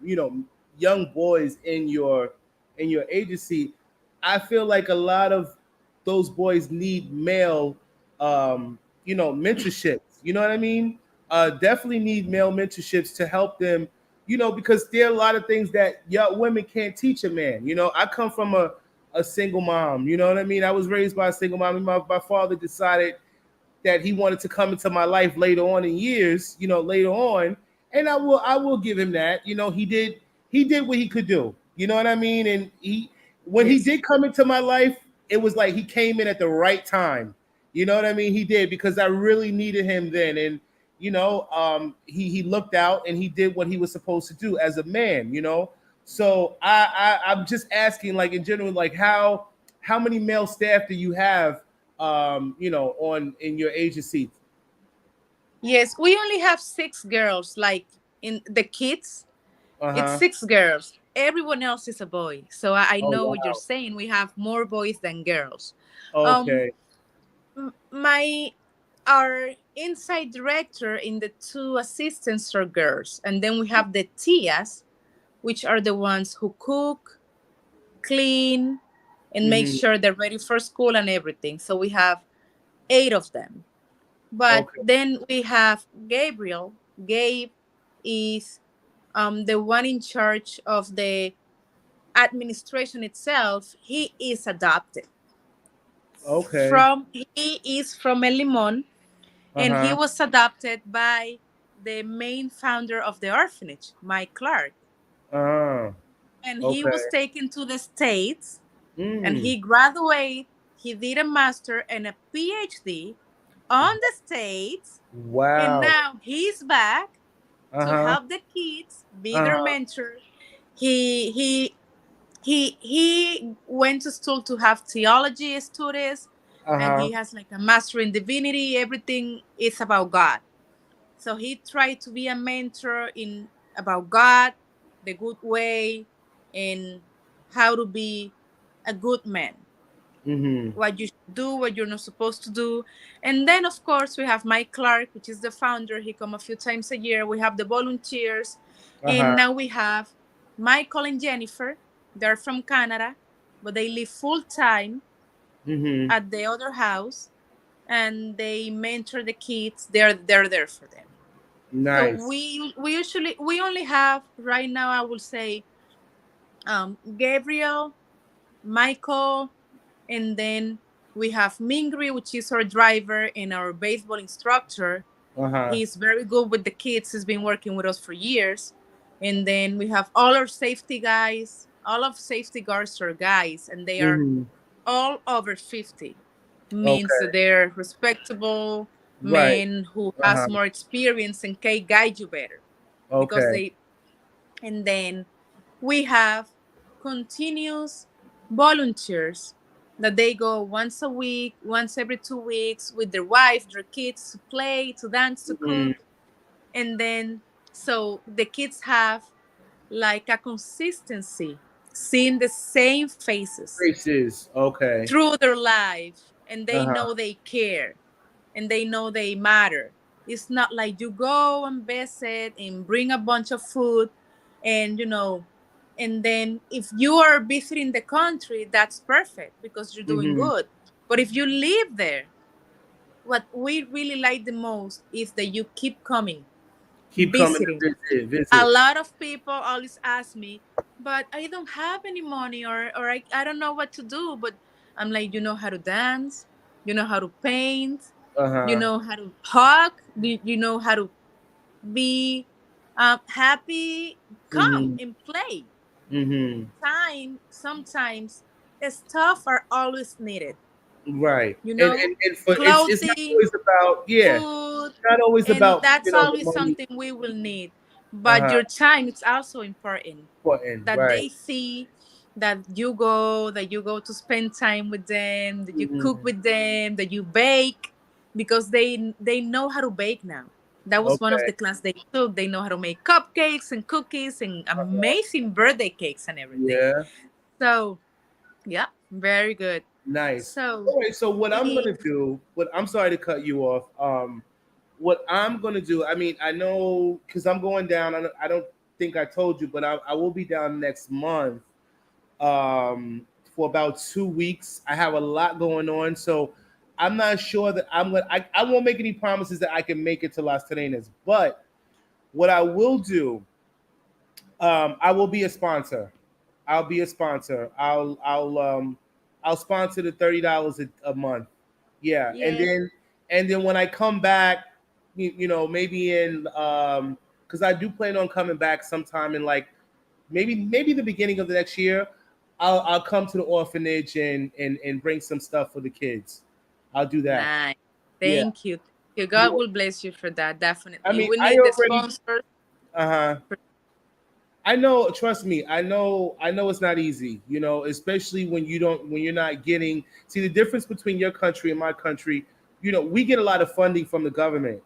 Speaker 1: young boys in your agency, I feel like a lot of those boys need male, mentorships. You know what I mean? Definitely need male mentorships to help them. Because there are a lot of things that young women can't teach a man. I come from a single mom. You know what I mean? I was raised by a single mom. And my father decided that he wanted to come into my life later on in years, later on, and I will give him that. He did what he could do. You know what I mean? And when he
Speaker 2: Yes.
Speaker 1: did come into my life, it was like he came in at the right time. You know what I mean? He did because I really needed him then, and he looked out and he did what he was supposed to do as a man. So I'm just asking, like in general, like how many male staff do you have on in your agency?
Speaker 2: Yes, we only have six girls. Like in the kids, it's
Speaker 1: Uh-huh.
Speaker 2: six girls. Everyone else is a boy. So I
Speaker 1: Oh
Speaker 2: know what you're
Speaker 1: wow.
Speaker 2: saying. We have more boys than girls. Um,
Speaker 1: Okay.
Speaker 2: my our inside director and the two assistants are girls, and then we have the tias, which are the ones who cook, clean, and make
Speaker 1: Mm-hmm.
Speaker 2: sure they're ready for school and everything. So we have eight of them. But
Speaker 1: Okay.
Speaker 2: then we have Gabriel. Gabe is the one in charge of the administration itself. He is adopted
Speaker 1: Okay.
Speaker 2: from. He is from El Limon, and he
Speaker 1: Uh-huh.
Speaker 2: was adopted by the main founder of the orphanage, Mike Clark.
Speaker 1: Uh-huh.
Speaker 2: And he
Speaker 1: Okay.
Speaker 2: was taken to the States, and
Speaker 1: Mm.
Speaker 2: he graduated. He did a master and a PhD on the States, and
Speaker 1: Wow.
Speaker 2: now he's back to
Speaker 1: Uh-huh.
Speaker 2: help the kids be their
Speaker 1: Uh-huh.
Speaker 2: mentor. He went to school to have theology studies, and
Speaker 1: Uh-huh.
Speaker 2: he has like a master in divinity. Everything is about God. So he tried to be a mentor in about God, the good way, and how to be a good man,
Speaker 1: Mm-hmm.
Speaker 2: what you should do, what you're not supposed to do. And then of course we have Mike Clark, which is the founder. He come a few times a year. We have the volunteers,
Speaker 1: Uh-huh.
Speaker 2: and now we have Michael and Jennifer. They're from Canada, but they live full time
Speaker 1: Mm-hmm.
Speaker 2: at the other house, and they mentor the kids. They're there for them. So
Speaker 1: Nice.
Speaker 2: we only have right now, I will say, Gabriel, Michael, and then we have Mingri, which is our driver and our baseball instructor.
Speaker 1: Uh-huh.
Speaker 2: He's very good with the kids. He's been working with us for years. And then we have all our safety guys. All of safety guards are guys, and they are
Speaker 1: Mm-hmm.
Speaker 2: all over 50. Means that
Speaker 1: Okay.
Speaker 2: they're respectable
Speaker 1: Right.
Speaker 2: men who has
Speaker 1: Uh-huh.
Speaker 2: more experience and can guide you better, because
Speaker 1: Okay.
Speaker 2: they. And then we have continuous volunteers that they go once a week, once every 2 weeks with their wife, their kids, to play, to dance, to
Speaker 1: Mm-hmm.
Speaker 2: cook. And then so the kids have like a consistency, seeing the same faces
Speaker 1: Races. Okay.
Speaker 2: through their life, and they
Speaker 1: Uh-huh.
Speaker 2: know they care, and they know they matter. It's not like you go and visit and bring a bunch of food, and and then if you are visiting the country, that's perfect because you're doing
Speaker 1: Mm-hmm.
Speaker 2: good. But if you live there, what we really like the most is that you keep coming,
Speaker 1: Keep coming
Speaker 2: visiting.
Speaker 1: to visit.
Speaker 2: A
Speaker 1: Visit.
Speaker 2: lot of people always ask me, but I don't have any money, or I don't know what to do. But I'm like, you know how to dance, you know how to paint, you
Speaker 1: Uh-huh.
Speaker 2: know how to hug, you know how to be happy, come
Speaker 1: Mm-hmm.
Speaker 2: and play.
Speaker 1: Mm-hmm.
Speaker 2: Sometimes stuff are always needed,
Speaker 1: Right.
Speaker 2: you
Speaker 1: And,
Speaker 2: know,
Speaker 1: and and for it's not
Speaker 2: clothing,
Speaker 1: always about, yeah.
Speaker 2: food,
Speaker 1: Not always
Speaker 2: and
Speaker 1: about,
Speaker 2: that's
Speaker 1: the
Speaker 2: always
Speaker 1: money.
Speaker 2: something we will need. But
Speaker 1: Uh-huh.
Speaker 2: your time is also important,
Speaker 1: Important.
Speaker 2: that
Speaker 1: Right.
Speaker 2: they see that you go to spend time with them, that you cook
Speaker 1: Mm-hmm.
Speaker 2: with them, that you bake, because they know how to bake now. That was one of
Speaker 1: Okay.
Speaker 2: the class they took. They know how to make cupcakes and cookies and
Speaker 1: Uh-huh.
Speaker 2: amazing birthday cakes and everything.
Speaker 1: Yeah.
Speaker 2: So yeah, very good.
Speaker 1: Nice.
Speaker 2: So
Speaker 1: All right. So what I'm
Speaker 2: we
Speaker 1: gonna do, what I'm sorry to cut you off. What I'm gonna do, I mean, I know because I'm going down. I don't think I told you, but I will be down next month. For about 2 weeks. I have a lot going on, so I'm not sure that I won't make any promises that I can make it to Las Terrenas. But what I will do, I will be a sponsor. I'll be a sponsor. I'll sponsor the $30 a month. Yeah,
Speaker 2: yeah.
Speaker 1: and then when I come back, maybe in because I do plan on coming back sometime in like maybe the beginning of the next year. I'll come to the orphanage and bring some stuff for the kids. I'll do that.
Speaker 2: Nice.
Speaker 1: Yeah.
Speaker 2: Thank you. Thank you. God
Speaker 1: Yeah.
Speaker 2: will bless you for that.
Speaker 1: I
Speaker 2: Definitely.
Speaker 1: mean,
Speaker 2: We
Speaker 1: I
Speaker 2: need the
Speaker 1: already.
Speaker 2: sponsors.
Speaker 1: Uh huh. I know. Trust me. I know. I know it's not easy. Especially when you're not getting. See the difference between your country and my country. We get a lot of funding from the government.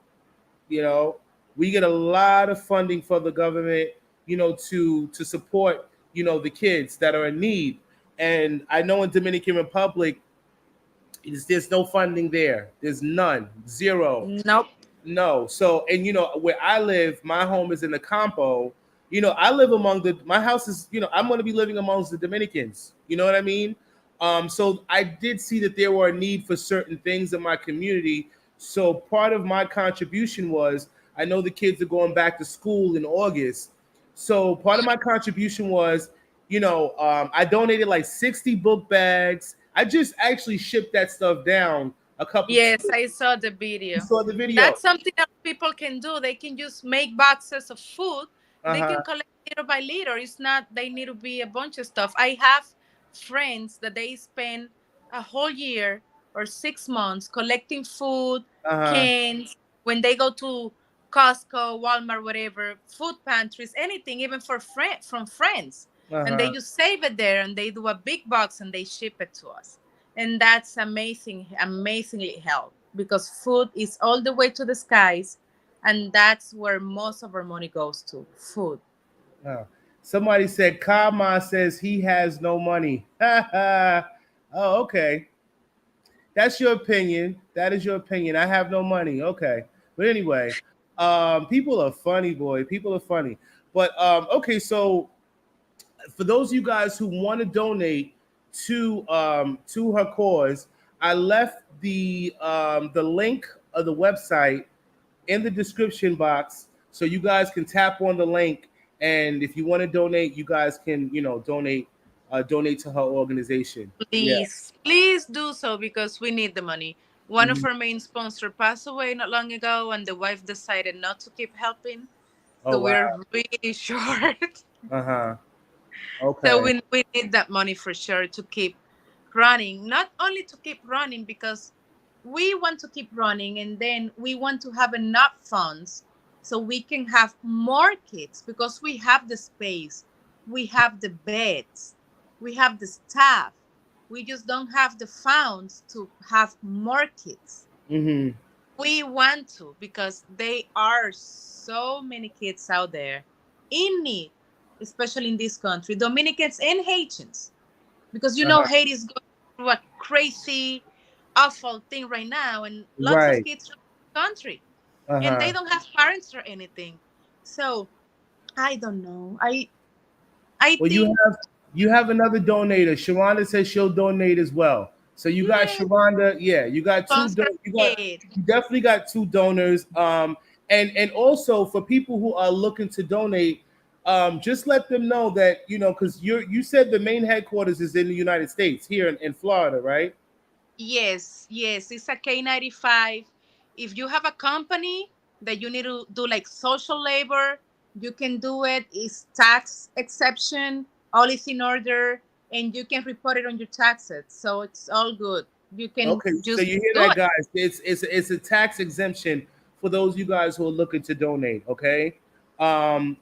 Speaker 1: You know, we get a lot of funding from the government. To support the kids that are in need. And I know in Dominican Republic, There's no funding there. There's none, zero.
Speaker 2: Nope.
Speaker 1: No. So, and where I live, my home is in the Campo. I live among my house is, I'm going to be living amongst the Dominicans. You know what I mean? So I did see that there were a need for certain things in my community. So part of my contribution was, I know the kids are going back to school in August. So part of my contribution was, I donated like 60 book bags. I just actually shipped that stuff down a couple.
Speaker 2: Yes, I saw the
Speaker 1: You
Speaker 2: video.
Speaker 1: saw the video.
Speaker 2: That's something that people can do. They can just make boxes of food. They
Speaker 1: Uh-huh.
Speaker 2: can collect little by little. It's not they need to be a bunch of stuff. I have friends that they spend a whole year or 6 months collecting food,
Speaker 1: Uh-huh.
Speaker 2: cans, when they go to Costco, Walmart, whatever, food pantries, anything, even for from friends. And they
Speaker 1: Uh-huh.
Speaker 2: just save it there and they do a big box and they ship it to us. And that's amazingly help because food is all the way to the skies, and that's where most of our money goes to food.
Speaker 1: Uh. Somebody said Kama says he has no money. Oh, okay. That's your opinion. That is your opinion. I have no money. Okay. But anyway, people are funny, boy. People are funny. But okay, so for those of you guys who want to donate to her cause, I left the link of the website in the description box, so you guys can tap on the link. And if you want to donate, you guys can donate to her organization. Yeah.
Speaker 2: Please do so because we need the money. One of
Speaker 1: Mhm.
Speaker 2: our main sponsors passed away not long ago, and the wife decided not to keep helping.
Speaker 1: Oh
Speaker 2: So
Speaker 1: wow.
Speaker 2: we're really short.
Speaker 1: Uh huh.
Speaker 2: So
Speaker 1: Okay.
Speaker 2: we need that money for sure to keep running. Not only to keep running, because we want to keep running and then we want to have enough funds so we can have more kids because we have the space, we have the beds, we have the staff. We just don't have the funds to have more kids.
Speaker 1: Mm-hmm.
Speaker 2: We want to because they are so many kids out there in need, especially in this country, Dominicans and Haitians, because
Speaker 1: Uh-huh.
Speaker 2: Haiti is going through a crazy, awful thing right now, and lots of
Speaker 1: Right.
Speaker 2: kids from the country, and
Speaker 1: Uh-huh.
Speaker 2: they don't have parents or anything. So I don't know. I
Speaker 1: Well,
Speaker 2: think
Speaker 1: you have another donator. Sharonda says she'll donate as well. So you got
Speaker 2: yeah,
Speaker 1: Sharonda. Yeah, you got
Speaker 2: sponsor kid.
Speaker 1: you definitely got two donors. And also for people who are looking to donate, just let them know that because you said the main headquarters is in the United States here in Florida, right?
Speaker 2: Yes, yes, it's a K-95. If you have a company that you need to do like social labor, you can do it. It's tax exception, all is in order, and you can report it on your taxes. So it's all good. You can
Speaker 1: Okay, so
Speaker 2: just
Speaker 1: you hear
Speaker 2: do
Speaker 1: that,
Speaker 2: it.
Speaker 1: guys? It's a tax exemption for those of you guys who are looking to donate. Okay,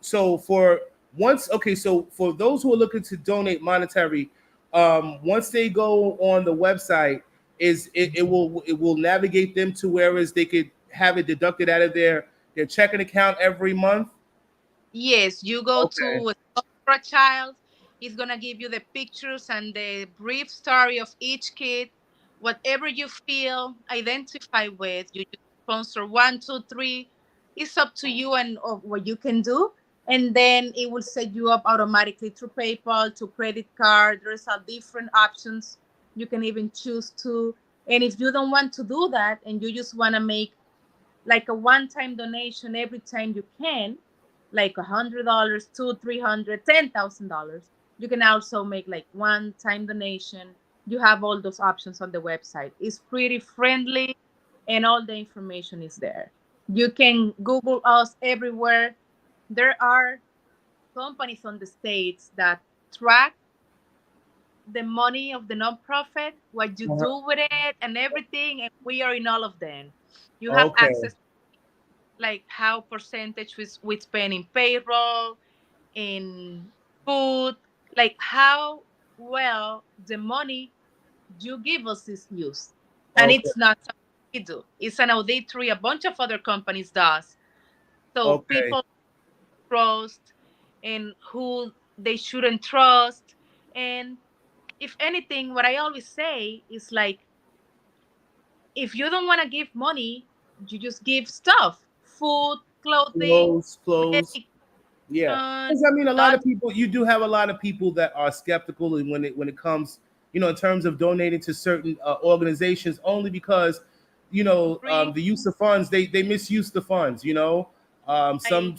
Speaker 1: so for once, okay, so for those who are looking to donate monetary, once they go on the website, it will navigate them to whereas they could have it deducted out of their checking account every month.
Speaker 2: Yes, you go
Speaker 1: Okay,
Speaker 2: to a store for a child. He's gonna give you the pictures and the brief story of each kid. Whatever you feel, identify with. You just sponsor one, two, three. It's up to you and of what you can do. And then it will set you up automatically through PayPal to credit card. There's a different options. You can even choose to. And if you don't want to do that and you just want to make like a one-time donation every time you can, like $100, two, 300, $10,000. You can also make like one-time donation. You have all those options on the website. It's pretty friendly, and all the information is there. You can Google us everywhere. There are companies on the states that track the money of the nonprofit, what you
Speaker 1: uh-huh.
Speaker 2: do with it, and everything. And we are in all of them. You have
Speaker 1: Okay,
Speaker 2: access like how percentage we spend in payroll, in food, like how well the money you give us is used. And
Speaker 1: okay,
Speaker 2: it's not something we do. It's an auditory a bunch of other companies does. So
Speaker 1: okay,
Speaker 2: people trust and who they shouldn't trust. And if anything, what I always say is like if you don't want to give money, you just give stuff, food, clothing,
Speaker 1: Clothes. Yeah,
Speaker 2: medication,
Speaker 1: because I mean, a lot
Speaker 2: not
Speaker 1: of people. You do have a lot of people that are skeptical, and when it comes, in terms of donating to certain organizations, only because,
Speaker 2: free.
Speaker 1: the use of funds, they misuse the funds.
Speaker 2: I,
Speaker 1: Some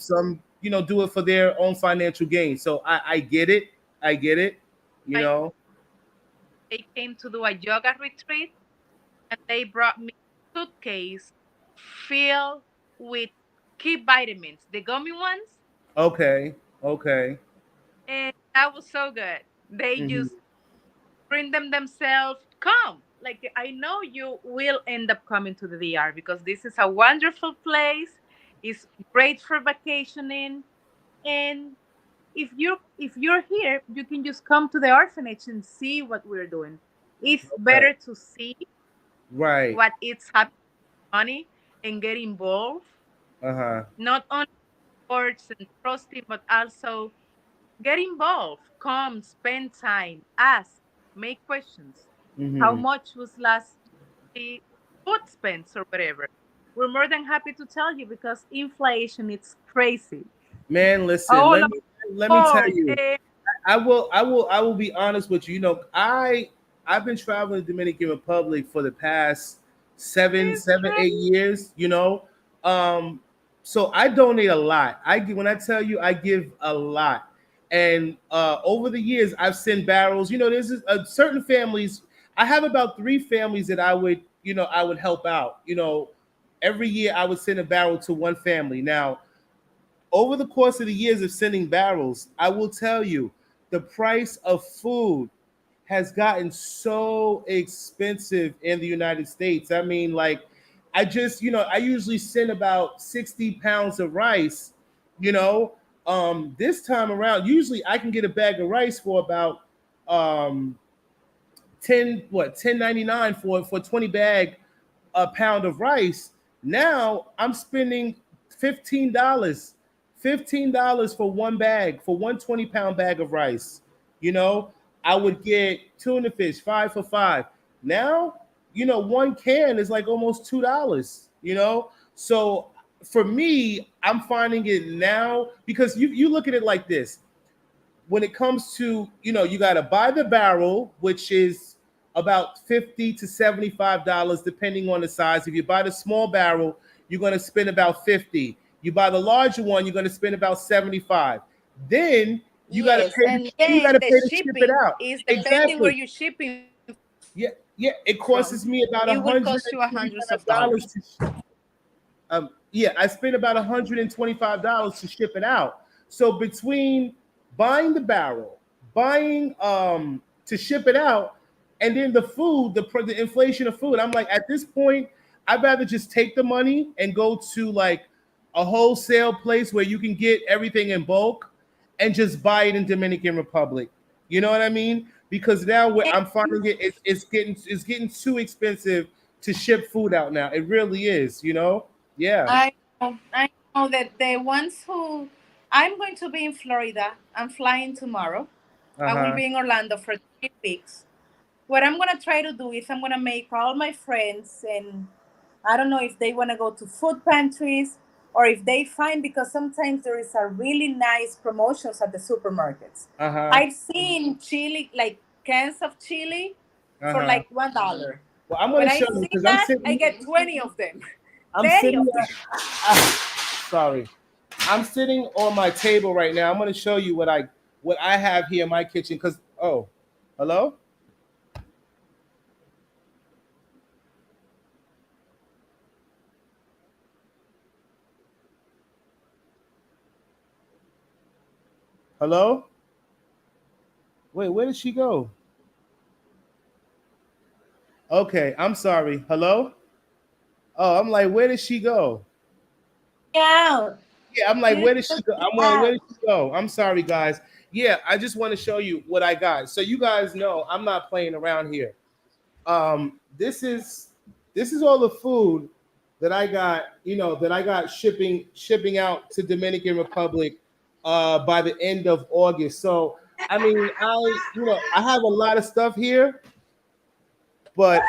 Speaker 1: do it for their own financial gain. So I get it. I get it. You
Speaker 2: I
Speaker 1: know.
Speaker 2: they came to do a yoga retreat, and they brought me a suitcase filled with key vitamins, the gummy ones,
Speaker 1: Okay. Okay.
Speaker 2: and that was so good. They
Speaker 1: Hmm.
Speaker 2: just bring them themselves. Come, like I know you will end up coming to the DR because this is a wonderful place. It's great for vacationing, and if you're here, you can just come to the orphanage and see what we're doing. It's
Speaker 1: Okay.
Speaker 2: better to see
Speaker 1: Right.
Speaker 2: what it's happening money and get involved,
Speaker 1: Uh huh.
Speaker 2: not only sports and trusting, but also get involved. Come, spend time, ask, make questions. How
Speaker 1: Hmm.
Speaker 2: much was last the food spent or whatever? We're more than happy to tell you because inflation it's crazy.
Speaker 1: Man, listen.
Speaker 2: All
Speaker 1: Let
Speaker 2: of
Speaker 1: me let me tell
Speaker 2: course,
Speaker 1: you. I will be honest with you. I've been traveling the Dominican Republic for the past
Speaker 2: it's
Speaker 1: 8 years. Um, so I donate a lot. When I tell you I give a lot, and over the years I've sent barrels. There's certain families. I have about 3 families that I would help out. Every year I would send a barrel to one family. Now, over the course of the years of sending barrels, I will tell you, the price of food has gotten so expensive in the United States. I mean, like, I usually send about 60 pounds of rice. You know, this time around, usually I can get a bag of rice for about um, 10.99 for 20 bag a pound of rice. Now I'm spending $15, $15 for one bag, for 120 pound bag of rice. You know, I would get tuna fish 5 for 5. Now, one can is like almost $2. So for me, I'm finding it now because you look at it like this. When it comes to, you got to buy the barrel, which is about $50 to $75 depending on the size. If you buy the small barrel, you're going to spend about 50. You buy the larger one, you're going to spend about 75. Then you got to
Speaker 2: yes,
Speaker 1: pay
Speaker 2: and
Speaker 1: you got to
Speaker 2: then the
Speaker 1: pay to ship it
Speaker 2: shipping
Speaker 1: out.
Speaker 2: is depending where
Speaker 1: Exactly.
Speaker 2: you're shipping
Speaker 1: Yeah, yeah. It
Speaker 2: from.
Speaker 1: costs me about
Speaker 2: It
Speaker 1: one
Speaker 2: will
Speaker 1: hundred
Speaker 2: cost you
Speaker 1: and
Speaker 2: hundreds of
Speaker 1: twenty-five dollars
Speaker 2: dollars.
Speaker 1: to yeah, I spent about $125 to ship it out. So between buying the barrel, buying to ship it out, and then the food, the inflation of food, I'm like, at this point, I'd rather just take the money and go to like a wholesale place where you can get everything in bulk and just buy it in Dominican Republic. You know what I mean? Because now where I'm finding it's getting too expensive to ship food out now. It really is. Yeah.
Speaker 2: I know that the ones who I'm going to be in Florida. I'm flying tomorrow.
Speaker 1: Uh
Speaker 2: I will
Speaker 1: huh.
Speaker 2: be in Orlando for 3 weeks. What I'm gonna try to do is I'm gonna make all my friends, and I don't know if they wanna go to food pantries or if they find, because sometimes there is a really nice promotions at the supermarkets.
Speaker 1: Uh huh.
Speaker 2: I've seen chili, like cans of chili
Speaker 1: Uh
Speaker 2: for
Speaker 1: huh.
Speaker 2: like $1.
Speaker 1: Well, I'm
Speaker 2: When
Speaker 1: gonna
Speaker 2: I
Speaker 1: show you
Speaker 2: see
Speaker 1: because I'm
Speaker 2: that, I
Speaker 1: sitting.
Speaker 2: get 20 of them.
Speaker 1: I'm
Speaker 2: 30
Speaker 1: sitting.
Speaker 2: of them.
Speaker 1: Sorry. I'm sitting on my table right now. I'm gonna show you what I have here in my kitchen. Cause hello, hello. Wait, where did she go? Okay, I'm sorry. Hello. Oh, I'm like, where did she go?
Speaker 2: Out.
Speaker 1: Yeah, I'm like,
Speaker 2: You
Speaker 1: where did she go? I'm like, where
Speaker 2: out.
Speaker 1: did she go? I'm sorry, guys. Yeah, I just want to show you what I got, so you guys know I'm not playing around here. This is all the food that I got, shipping out to Dominican Republic by the end of August. So I mean, I have a lot of stuff here, but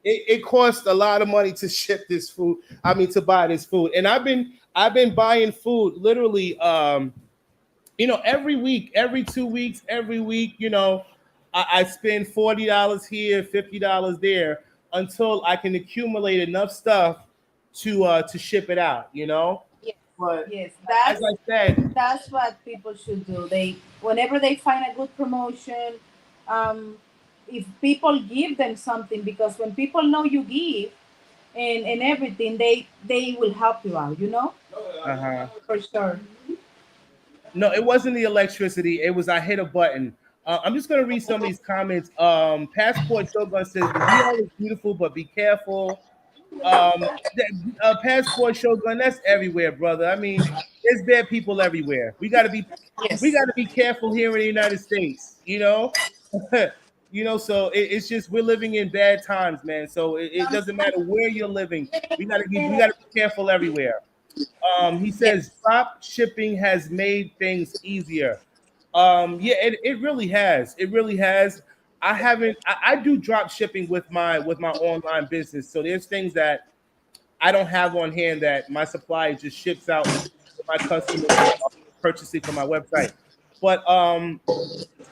Speaker 1: it costs a lot of money to ship this food. I mean, to buy this food, and I've been buying food literally. Every week, every 2 weeks, every week. I spend $40 here, $50 there until I can accumulate enough stuff to ship it out.
Speaker 2: Yes,
Speaker 1: But
Speaker 2: yes,
Speaker 1: as I said,
Speaker 2: that's what people should do. They whenever they find a good promotion, um, if people give them something, because when people know you give and everything, they will help you out.
Speaker 1: uh-huh.
Speaker 2: For sure.
Speaker 1: No, it wasn't the electricity. It was I hit a button. I'm just gonna read some of these comments. Passport Shogun says the VR is beautiful, but be careful. Passport Shogun, that's everywhere, brother. I mean, there's bad people everywhere. We
Speaker 2: Yes.
Speaker 1: gotta be careful here in the United States. So it's just we're living in bad times, man. So it doesn't matter where you're living. We gotta be careful everywhere. He says
Speaker 2: Yes.
Speaker 1: drop shipping has made things easier. Yeah, it really has. It really has. I do drop shipping with my online business. So there's things that I don't have on hand that my supplier just ships out to my customers purchasing from my website. But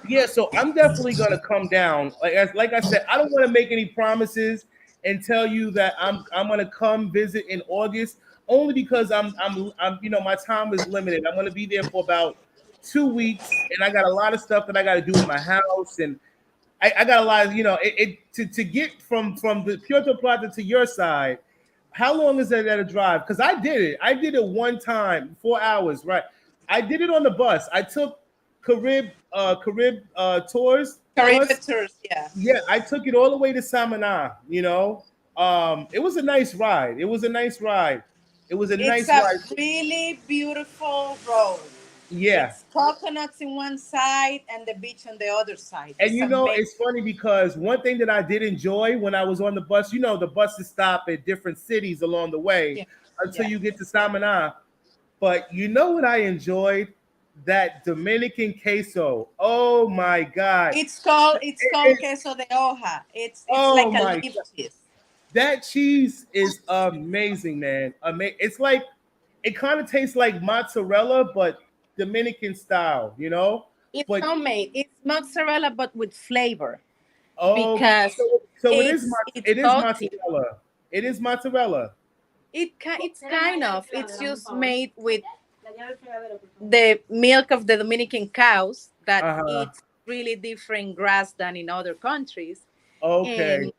Speaker 1: yeah, so I'm definitely gonna come down. Like I said, I don't want to make any promises and tell you that I'm gonna come visit in August only because I'm my time is limited. I'm gonna be there for about 2 weeks, and I got a lot of stuff that I got to do in my house, and I got a lot of to get from the Puerto Plata to your side. How long is that at a drive? Because I did it. I did it one time, 4 hours. Right. I did it on the bus. I took Carib tours bus.
Speaker 2: Caribbean tours, yeah.
Speaker 1: Yeah, I took it all the way to Samana. It was a nice ride. It was a nice ride. It was a
Speaker 2: It's
Speaker 1: nice
Speaker 2: a
Speaker 1: ride.
Speaker 2: really beautiful road.
Speaker 1: Yeah.
Speaker 2: It's coconuts in one side and the beach on the other side.
Speaker 1: And
Speaker 2: It's amazing.
Speaker 1: it's funny because one thing that I did enjoy when I was on the bus, the buses stop at different cities along the way
Speaker 2: Yeah.
Speaker 1: until
Speaker 2: Yeah.
Speaker 1: you get to Samana. But you know what I enjoyed? That Dominican queso. Oh my God.
Speaker 2: It's called queso de hoja. It's
Speaker 1: Oh
Speaker 2: like a
Speaker 1: my
Speaker 2: leaf
Speaker 1: God.
Speaker 2: cheese.
Speaker 1: That cheese is amazing, man. It's like it kind of tastes like mozzarella, but Dominican style.
Speaker 2: It's
Speaker 1: But
Speaker 2: homemade. It's mozzarella but with flavor
Speaker 1: oh,
Speaker 2: because
Speaker 1: so
Speaker 2: it's
Speaker 1: it is
Speaker 2: salty.
Speaker 1: mozzarella. It is mozzarella.
Speaker 2: It's kind of it's just made with the milk of the Dominican cows that
Speaker 1: Uh-huh.
Speaker 2: eats really different grass than in other countries,
Speaker 1: Okay.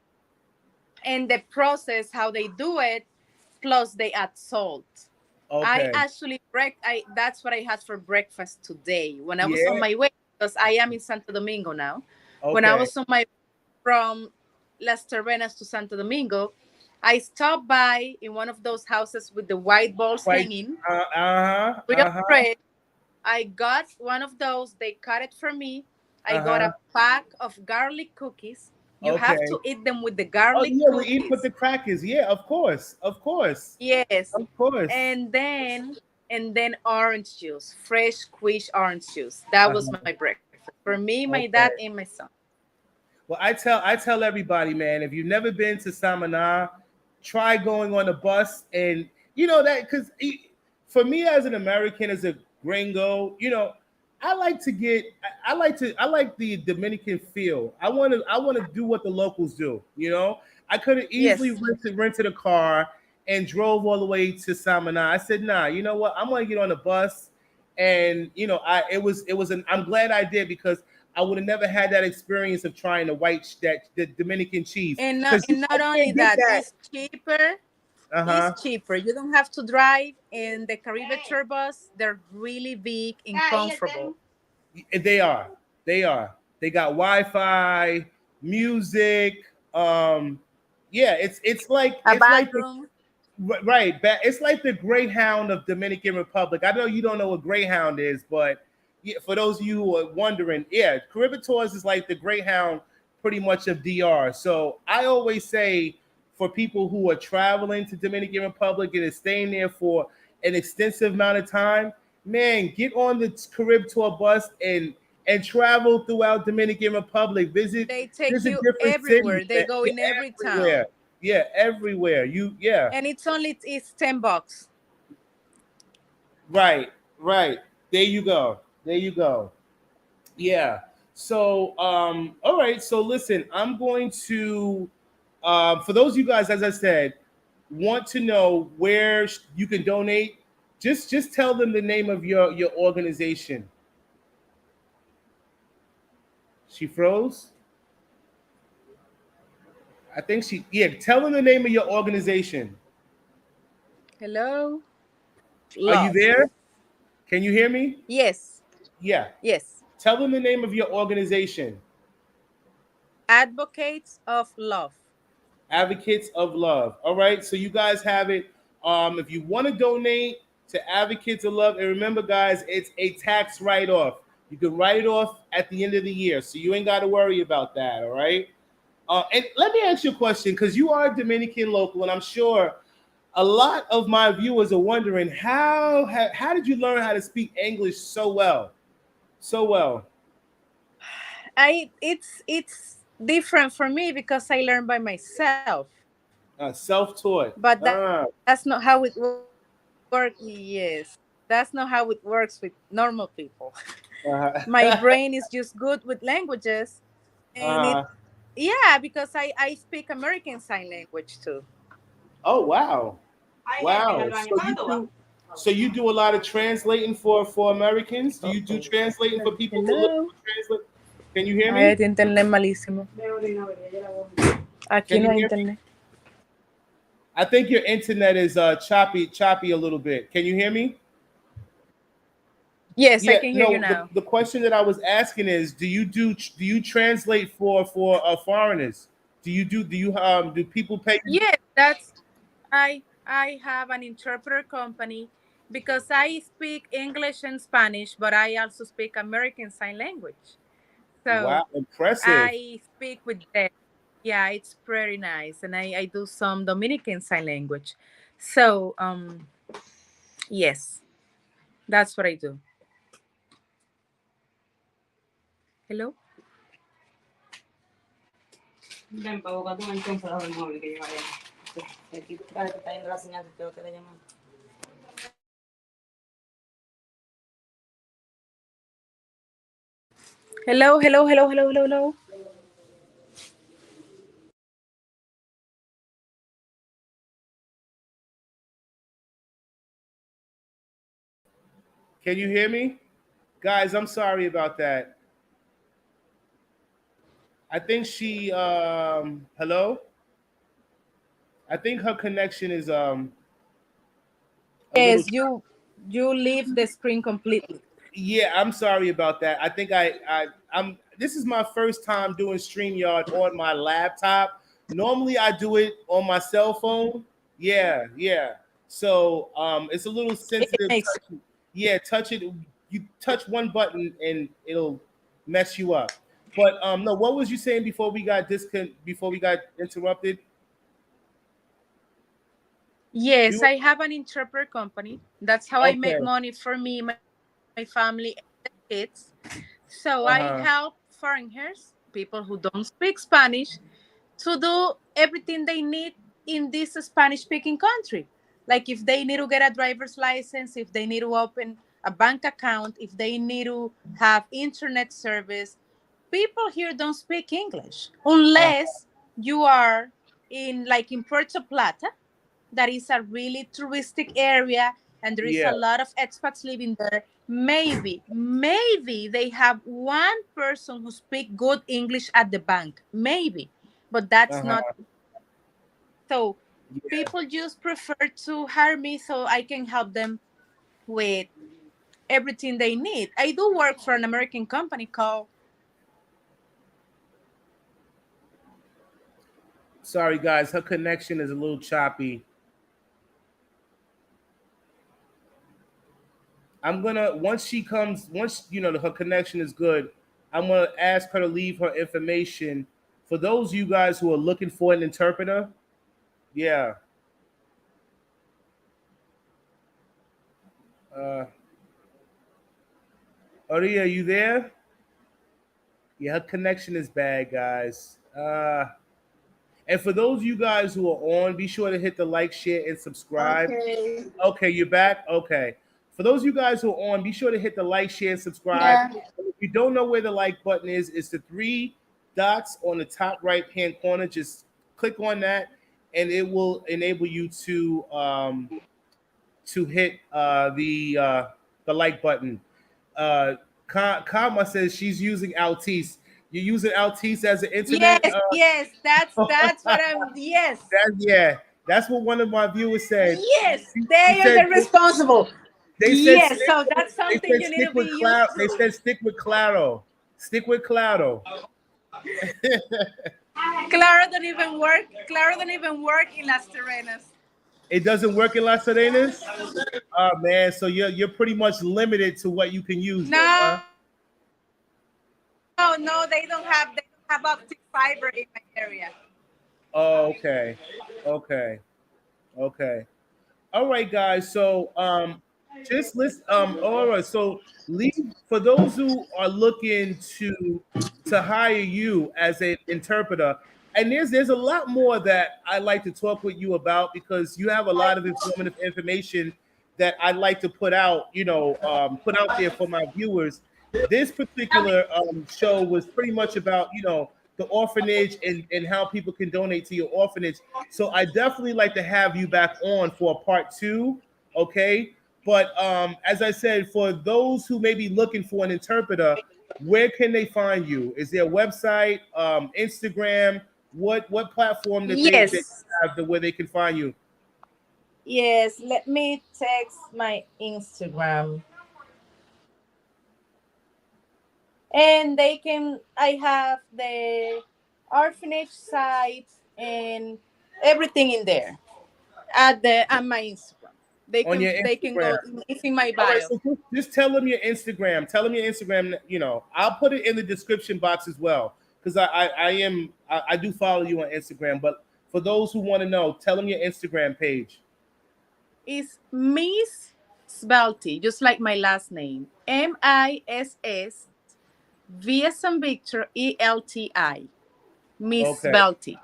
Speaker 2: and the process how they do it, plus they add salt. I
Speaker 1: Okay.
Speaker 2: actually that's what I had for breakfast today when I was on
Speaker 1: Yeah.
Speaker 2: my way, because I am in Santo Domingo now. When I
Speaker 1: Okay.
Speaker 2: was on my from Las Terrenas to Santo Domingo, I stopped by in one of those houses with the white balls
Speaker 1: Quite.
Speaker 2: hanging,
Speaker 1: Uh-huh.
Speaker 2: real
Speaker 1: Uh-huh.
Speaker 2: fresh. I got one of those. They cut it for me. I got
Speaker 1: Uh-huh.
Speaker 2: a pack of garlic cookies. You have
Speaker 1: Okay.
Speaker 2: to eat them with the
Speaker 1: Oh
Speaker 2: garlic
Speaker 1: yeah, we eat with
Speaker 2: cookies.
Speaker 1: the crackers. Yeah, of course. Of course.
Speaker 2: Yes.
Speaker 1: Of course.
Speaker 2: And then orange juice, fresh squeezed orange juice. That was my
Speaker 1: Uh-huh.
Speaker 2: breakfast. For me, my dad,
Speaker 1: Okay.
Speaker 2: and my son.
Speaker 1: Well, I tell everybody, man, if you've never been to Samana, try going on a bus, and that because for me as an American, as a gringo, I like to get I like the Dominican feel. I want to do what the locals do. I could have easily
Speaker 2: Yes.
Speaker 1: rented a car and drove all the way to Samana. I said, nah, you know what? I'm gonna get on the bus, and I'm glad I did because I would have never had that experience of trying the Dominican cheese
Speaker 2: And not,
Speaker 1: because
Speaker 2: and not
Speaker 1: I
Speaker 2: only
Speaker 1: can't get
Speaker 2: that,
Speaker 1: that.
Speaker 2: it's cheaper.
Speaker 1: Uh
Speaker 2: It's
Speaker 1: huh.
Speaker 2: cheaper. You don't have to drive. And the Caribbean tour bus, they're really big and comfortable.
Speaker 1: They are. They are. They got Wi-Fi, music. Yeah,
Speaker 2: A
Speaker 1: it's like
Speaker 2: bathroom.
Speaker 1: right. It's like the Greyhound of Dominican Republic. I know you don't know what Greyhound is, but yeah, for those of you who are wondering, yeah, Caribbean Tours is like the Greyhound, pretty much of DR. So I always say for people who are traveling to Dominican Republic and is staying there for an extensive amount of time, man, get on the Carib Tour bus and travel throughout Dominican Republic. Visit
Speaker 2: They take
Speaker 1: visit
Speaker 2: you
Speaker 1: different cities,
Speaker 2: everywhere. They
Speaker 1: man.
Speaker 2: go
Speaker 1: Yeah,
Speaker 2: in every
Speaker 1: everywhere.
Speaker 2: town.
Speaker 1: Yeah, everywhere. Yeah.
Speaker 2: and it's $10.
Speaker 1: Right, right. There you go. There you go. Yeah. So, all right. So, listen, I'm going to, for those of you guys, as I said, want to know where you can donate. Just tell them the name of your organization. She froze. I think she. Yeah. Tell them the name of your organization.
Speaker 2: Hello,
Speaker 1: Are you
Speaker 2: love.
Speaker 1: there? Can you hear me?
Speaker 2: Yes,
Speaker 1: Yeah.
Speaker 2: yes.
Speaker 1: Tell them the name of your organization.
Speaker 2: Advocates of love.
Speaker 1: Advocates of Love. All right, so you guys have it. If you want to donate to Advocates of Love, and remember, guys, it's a tax write-off. You can write it off at the end of the year, so you ain't got to worry about that. All right. And let me ask you a question, because you are a Dominican local, and I'm sure a lot of my viewers are wondering how did you learn how to speak English so well, so well?
Speaker 2: I it's different for me because I learned by myself.
Speaker 1: Self-taught.
Speaker 2: But that's not how it works. Yes, that's not how it works with normal people. My
Speaker 1: Uh,
Speaker 2: brain is just good with languages, and it
Speaker 1: uh,
Speaker 2: yeah, because I speak American Sign Language too.
Speaker 1: oh wow. Wow. So you do a lot of translating for Americans? Do you do
Speaker 2: Uh-oh.
Speaker 1: translating for people who look
Speaker 2: Hello.
Speaker 1: for translate? Can you hear
Speaker 2: Ay,
Speaker 1: me?
Speaker 2: este internet es malísimo. Aquí
Speaker 1: Can
Speaker 2: no
Speaker 1: you
Speaker 2: hay
Speaker 1: hear me?
Speaker 2: internet.
Speaker 1: I think your internet is choppy a little bit. Can you hear me?
Speaker 2: Yes, I
Speaker 1: Yeah,
Speaker 2: can hear you
Speaker 1: no,
Speaker 2: now.
Speaker 1: the question that I was asking is do you translate for foreigners? Do people pay you?
Speaker 2: Yes, that's I have an interpreter company because I speak English and Spanish, but I also speak American Sign Language.
Speaker 1: Wow,
Speaker 2: So
Speaker 1: impressive.
Speaker 2: I speak with them. Yeah, it's pretty nice. And I do some Dominican Sign Language. So yes, that's what I do. Hello? Ven, para buscar tu mención fuera del móvil que lleva ahí. Aquí parece que está yendo la señal, te tengo que llamar. Hello, hello, hello, hello, hello, hello.
Speaker 1: Can you hear me? Guys, I'm sorry about that. I think she hello? I think her connection is a little.
Speaker 2: Yes, you leave the screen completely.
Speaker 1: Yeah, I'm sorry about that. I think I'm. This is my first time doing Streamyard on my laptop. Normally, I do it on my cell phone. Yeah, yeah. So it's a little
Speaker 2: It
Speaker 1: sensitive.
Speaker 2: makes
Speaker 1: Yeah, touch it. You touch one button and it'll mess you up. But no, what was you saying before we got before we got interrupted?
Speaker 2: Yes,
Speaker 1: You
Speaker 2: I have an interpreter company. That's how I make
Speaker 1: okay?
Speaker 2: money for me, my family, and the kids. So I
Speaker 1: Uh
Speaker 2: help
Speaker 1: huh.
Speaker 2: foreigners, people who don't speak Spanish, to do everything they need in this Spanish speaking country. Like if they need to get a driver's license, if they need to open a bank account, if they need to have internet service. People here don't speak English
Speaker 1: Uh,
Speaker 2: unless you are in Puerto Plata, that is a really touristic area and there is
Speaker 1: yeah.
Speaker 2: a lot of expats living there. Maybe they have one person who speak good English at the bank, maybe, but
Speaker 1: Uh
Speaker 2: that's not.
Speaker 1: huh.
Speaker 2: So
Speaker 1: Yeah.
Speaker 2: people just prefer to hire me so I can help them with everything they need. I do work for an American company called.
Speaker 1: Sorry, guys. Her connection is a little choppy. I'm gonna once her connection is good. I'm gonna ask her to leave her information for those of you guys who are looking for an interpreter. Yeah. Uh, Oria, are you there? Yeah, her connection is bad, guys. And for those of you guys who are on, be sure to hit the like, share, and subscribe.
Speaker 2: Okay.
Speaker 1: Okay, you're back? Okay. For those of you guys who are on, be sure to hit the like, share, and subscribe.
Speaker 2: Yeah.
Speaker 1: If you don't know where the like button is, it's the three dots on the top right hand corner. Just click on that, and it will enable you to hit the like button. Uh, Kama says she's using Altice. You're using Altice as an internet.
Speaker 2: Yes, yes, that's what I'm. Yes,
Speaker 1: Yeah, that's what one of my viewers said.
Speaker 2: yes,
Speaker 1: He
Speaker 2: they are
Speaker 1: said
Speaker 2: the responsible.
Speaker 1: they said
Speaker 2: Yes,
Speaker 1: stick,
Speaker 2: so that's
Speaker 1: they
Speaker 2: something
Speaker 1: said
Speaker 2: you need
Speaker 1: stick
Speaker 2: to be
Speaker 1: with
Speaker 2: used
Speaker 1: Claro. They
Speaker 2: to.
Speaker 1: said stick with Claro. Stick with Claro.
Speaker 2: Clara don't even work. Clara don't even work in Las Terrenas.
Speaker 1: It doesn't work in Las Arenas. Oh man, so you're pretty much limited to what you can use then, huh?
Speaker 2: No, no, they don't have optic fiber in my area.
Speaker 1: Oh, okay, okay, okay. All right, guys. So just listen. All right. So leave for those who are looking to hire you as an interpreter. And there's a lot more that I'd like to talk with you about because you have a lot of informative information that I'd like to put out. Put out there for my viewers. This particular show was pretty much about the orphanage and how people can donate to your orphanage. So I definitely like to have you back on for a part two, okay? But as I said, for those who may be looking for an interpreter, where can they find you? Is there a website, Instagram? What platform that
Speaker 2: Yes,
Speaker 1: you have where they can find you?
Speaker 2: yes. Let me text my Instagram, and they can. I have the orphanage site and everything in there at my Instagram. They
Speaker 1: On
Speaker 2: can
Speaker 1: your
Speaker 2: they can go.
Speaker 1: Instagram.
Speaker 2: It's in my
Speaker 1: All right,
Speaker 2: bio.
Speaker 1: so just tell them your Instagram. Tell them your Instagram. I'll put it in the description box as well because I do follow you on Instagram. But for those who want to know, tell them your Instagram page.
Speaker 2: Is Miss Svelti, just like my last name. MISS V as in Victor ELTI. Miss
Speaker 1: Okay.
Speaker 2: Svelti.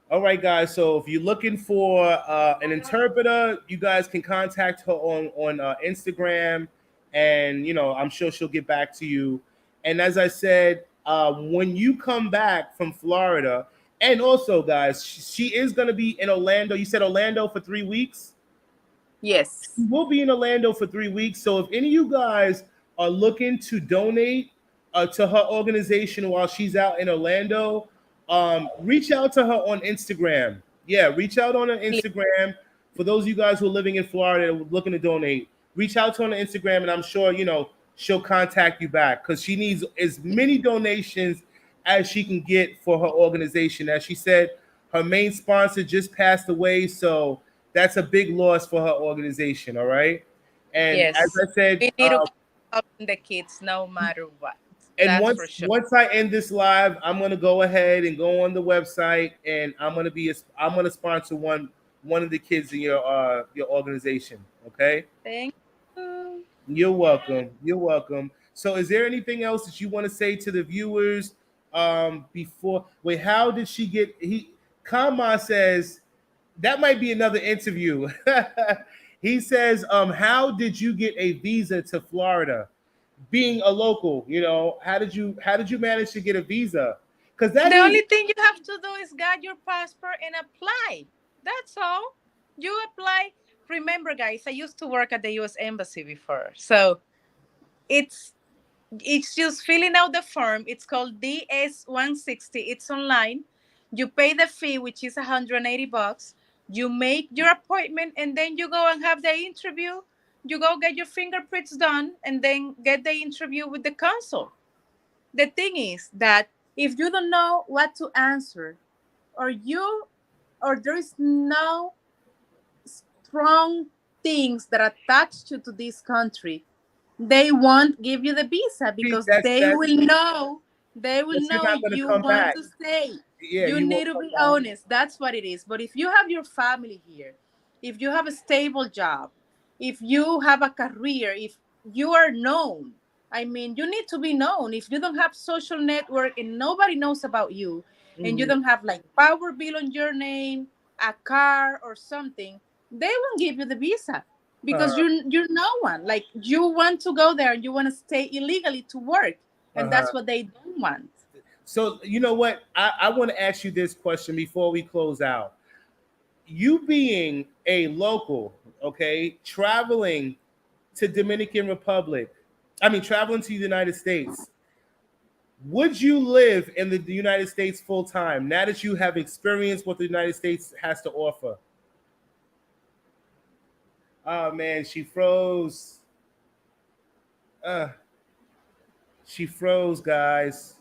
Speaker 1: All right, guys. So if you're looking for an interpreter, you guys can contact her on Instagram, and I'm sure she'll get back to you. And as I said, when you come back from Florida, and also, guys, she is going to be in Orlando. You said Orlando for 3 weeks.
Speaker 2: Yes.
Speaker 1: We'll be in Orlando for 3 weeks. So if any of you guys are looking to donate to her organization while she's out in Orlando, reach out to her on Instagram. Yeah, reach out on her Instagram. For those of you guys who are living in Florida and looking to donate, reach out to her on Instagram, and I'm sure she'll contact you back because she needs as many donations as she can get for her organization. As she said, her main sponsor just passed away, so that's a big loss for her organization. All right, and as
Speaker 2: Yes.
Speaker 1: I said,
Speaker 2: We need to keep helping the kids no matter what.
Speaker 1: and
Speaker 2: That's for
Speaker 1: once
Speaker 2: sure.
Speaker 1: once I end this live, I'm gonna go ahead and go on the website, and I'm gonna sponsor one of the kids in your organization. Okay,
Speaker 2: Thank you.
Speaker 1: you're welcome. You're welcome. So, is there anything else that you want to say to the viewers before? Wait, how did she get? Kama says that might be another interview. He says, how did you get a visa to Florida? Being a local, how did you manage to get a visa? Because that
Speaker 2: The
Speaker 1: is
Speaker 2: only thing you have to do is get your passport and apply. That's all. You apply. Remember, guys, I used to work at the U.S. Embassy before, so it's it's just filling out the form. It's called DS-160. It's online. You pay the fee, which is $180. You make your appointment, and then you go and have the interview. You go get your fingerprints done, and then get the interview with the consul. The thing is that if you don't know what to answer, or you or there is no strong things that attach you to this country, they won't give you the visa because they
Speaker 1: that's
Speaker 2: will know
Speaker 1: you're not going to
Speaker 2: you
Speaker 1: come
Speaker 2: want
Speaker 1: back.
Speaker 2: to stay.
Speaker 1: Yeah,
Speaker 2: You
Speaker 1: you
Speaker 2: need
Speaker 1: won't
Speaker 2: to
Speaker 1: come
Speaker 2: be
Speaker 1: back.
Speaker 2: honest. That's what it is. But if you have your family here, if you have a stable job, if you have a career, if you are known, I mean, you need to be known. If you don't have social network and nobody knows about you, and you
Speaker 1: Mhm.
Speaker 2: don't have like power bill on your name, a car or something, they won't give you the visa because
Speaker 1: Uh,
Speaker 2: you're no one. Like you want to go there and you want to stay illegally to work, and
Speaker 1: uh-huh.
Speaker 2: that's what they don't want.
Speaker 1: So you know what? I want to ask you this question before we close out. You being a local, okay, traveling to Dominican Republic, I mean traveling to the United States, would you live in the United States full time now that you have experienced what the United States has to offer? Oh man, she froze. Uh, she froze, guys.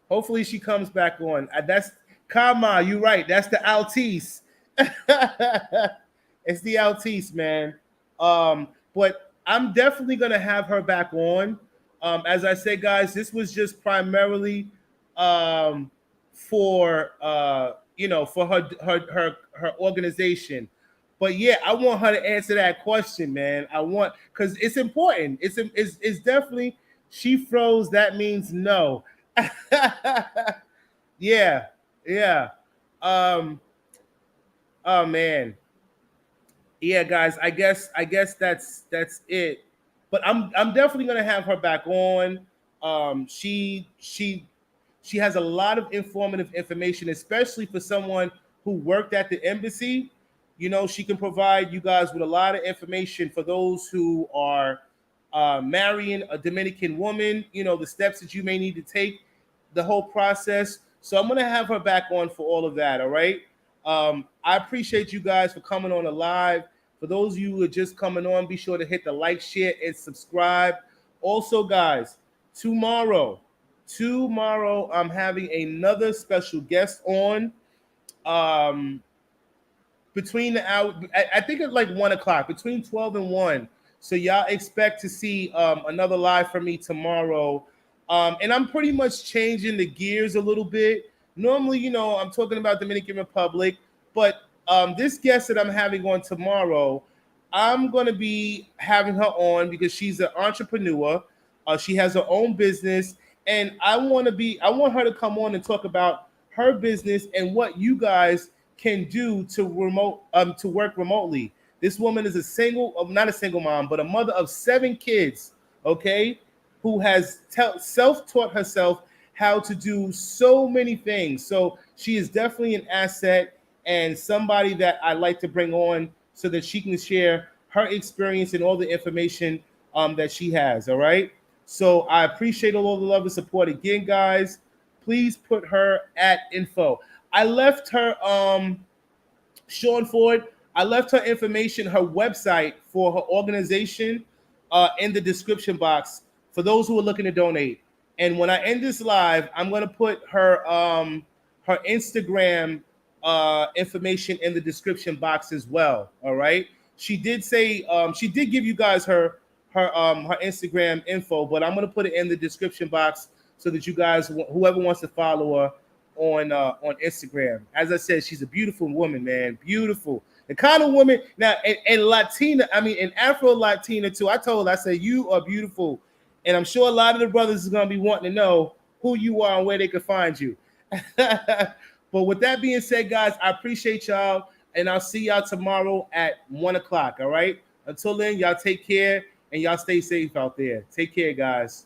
Speaker 1: Hopefully she comes back on. That's Kama, you right. That's the Altice. It's the Altice, man. But I'm definitely gonna have her back on. As I said, guys, this was just primarily um, for for her organization. But yeah, I want her to answer that question, man. I want because it's important. It's definitely she froze. That means no. Yeah, yeah. Um, oh man, yeah, guys. I guess that's it. But I'm definitely gonna have her back on. She has a lot of informative information, especially for someone who worked at the embassy. You know, she can provide you guys with a lot of information for those who are marrying a Dominican woman. You know, the steps that you may need to take, the whole process. So I'm gonna have her back on for all of that. All right. I appreciate you guys for coming on the live. For those of you who are just coming on, be sure to hit the like, share, and subscribe. Also, guys, tomorrow, I'm having another special guest on. Um, between the hour, I think it's like 1 o'clock, between 12 and 1. So y'all expect to see another live from me tomorrow. And I'm pretty much changing the gears a little bit. Normally, I'm talking about Dominican Republic, but this guest that I'm having on tomorrow, I'm going to be having her on because she's an entrepreneur. She has her own business, and I want her to come on and talk about her business and what you guys can do to work remotely. This woman is a single, not a single mom, but a mother of 7 kids. Okay, who has self-taught herself how to do so many things. So she is definitely an asset and somebody that I like to bring on so that she can share her experience and all the information that she has. All right. So I appreciate all the love and support again, guys. Please put her at info. I left her Sean Ford. I left her information, her website for her organization in the description box for those who are looking to donate. And when I end this live, I'm going to put her Instagram information in the description box as well. All right. She did say she did give you guys her Instagram info, but I'm going to put it in the description box so that you guys, whoever wants to follow her, on Instagram. As I said, she's a beautiful woman, man. Beautiful. The kind of woman now and Latina, I mean, and Afro Latina too. I said, you are beautiful. And I'm sure a lot of the brothers is gonna be wanting to know who you are and where they can find you. But with that being said, guys, I appreciate y'all, and I'll see y'all tomorrow at 1 o'clock. All right. Until then, y'all take care and y'all stay safe out there. Take care, guys.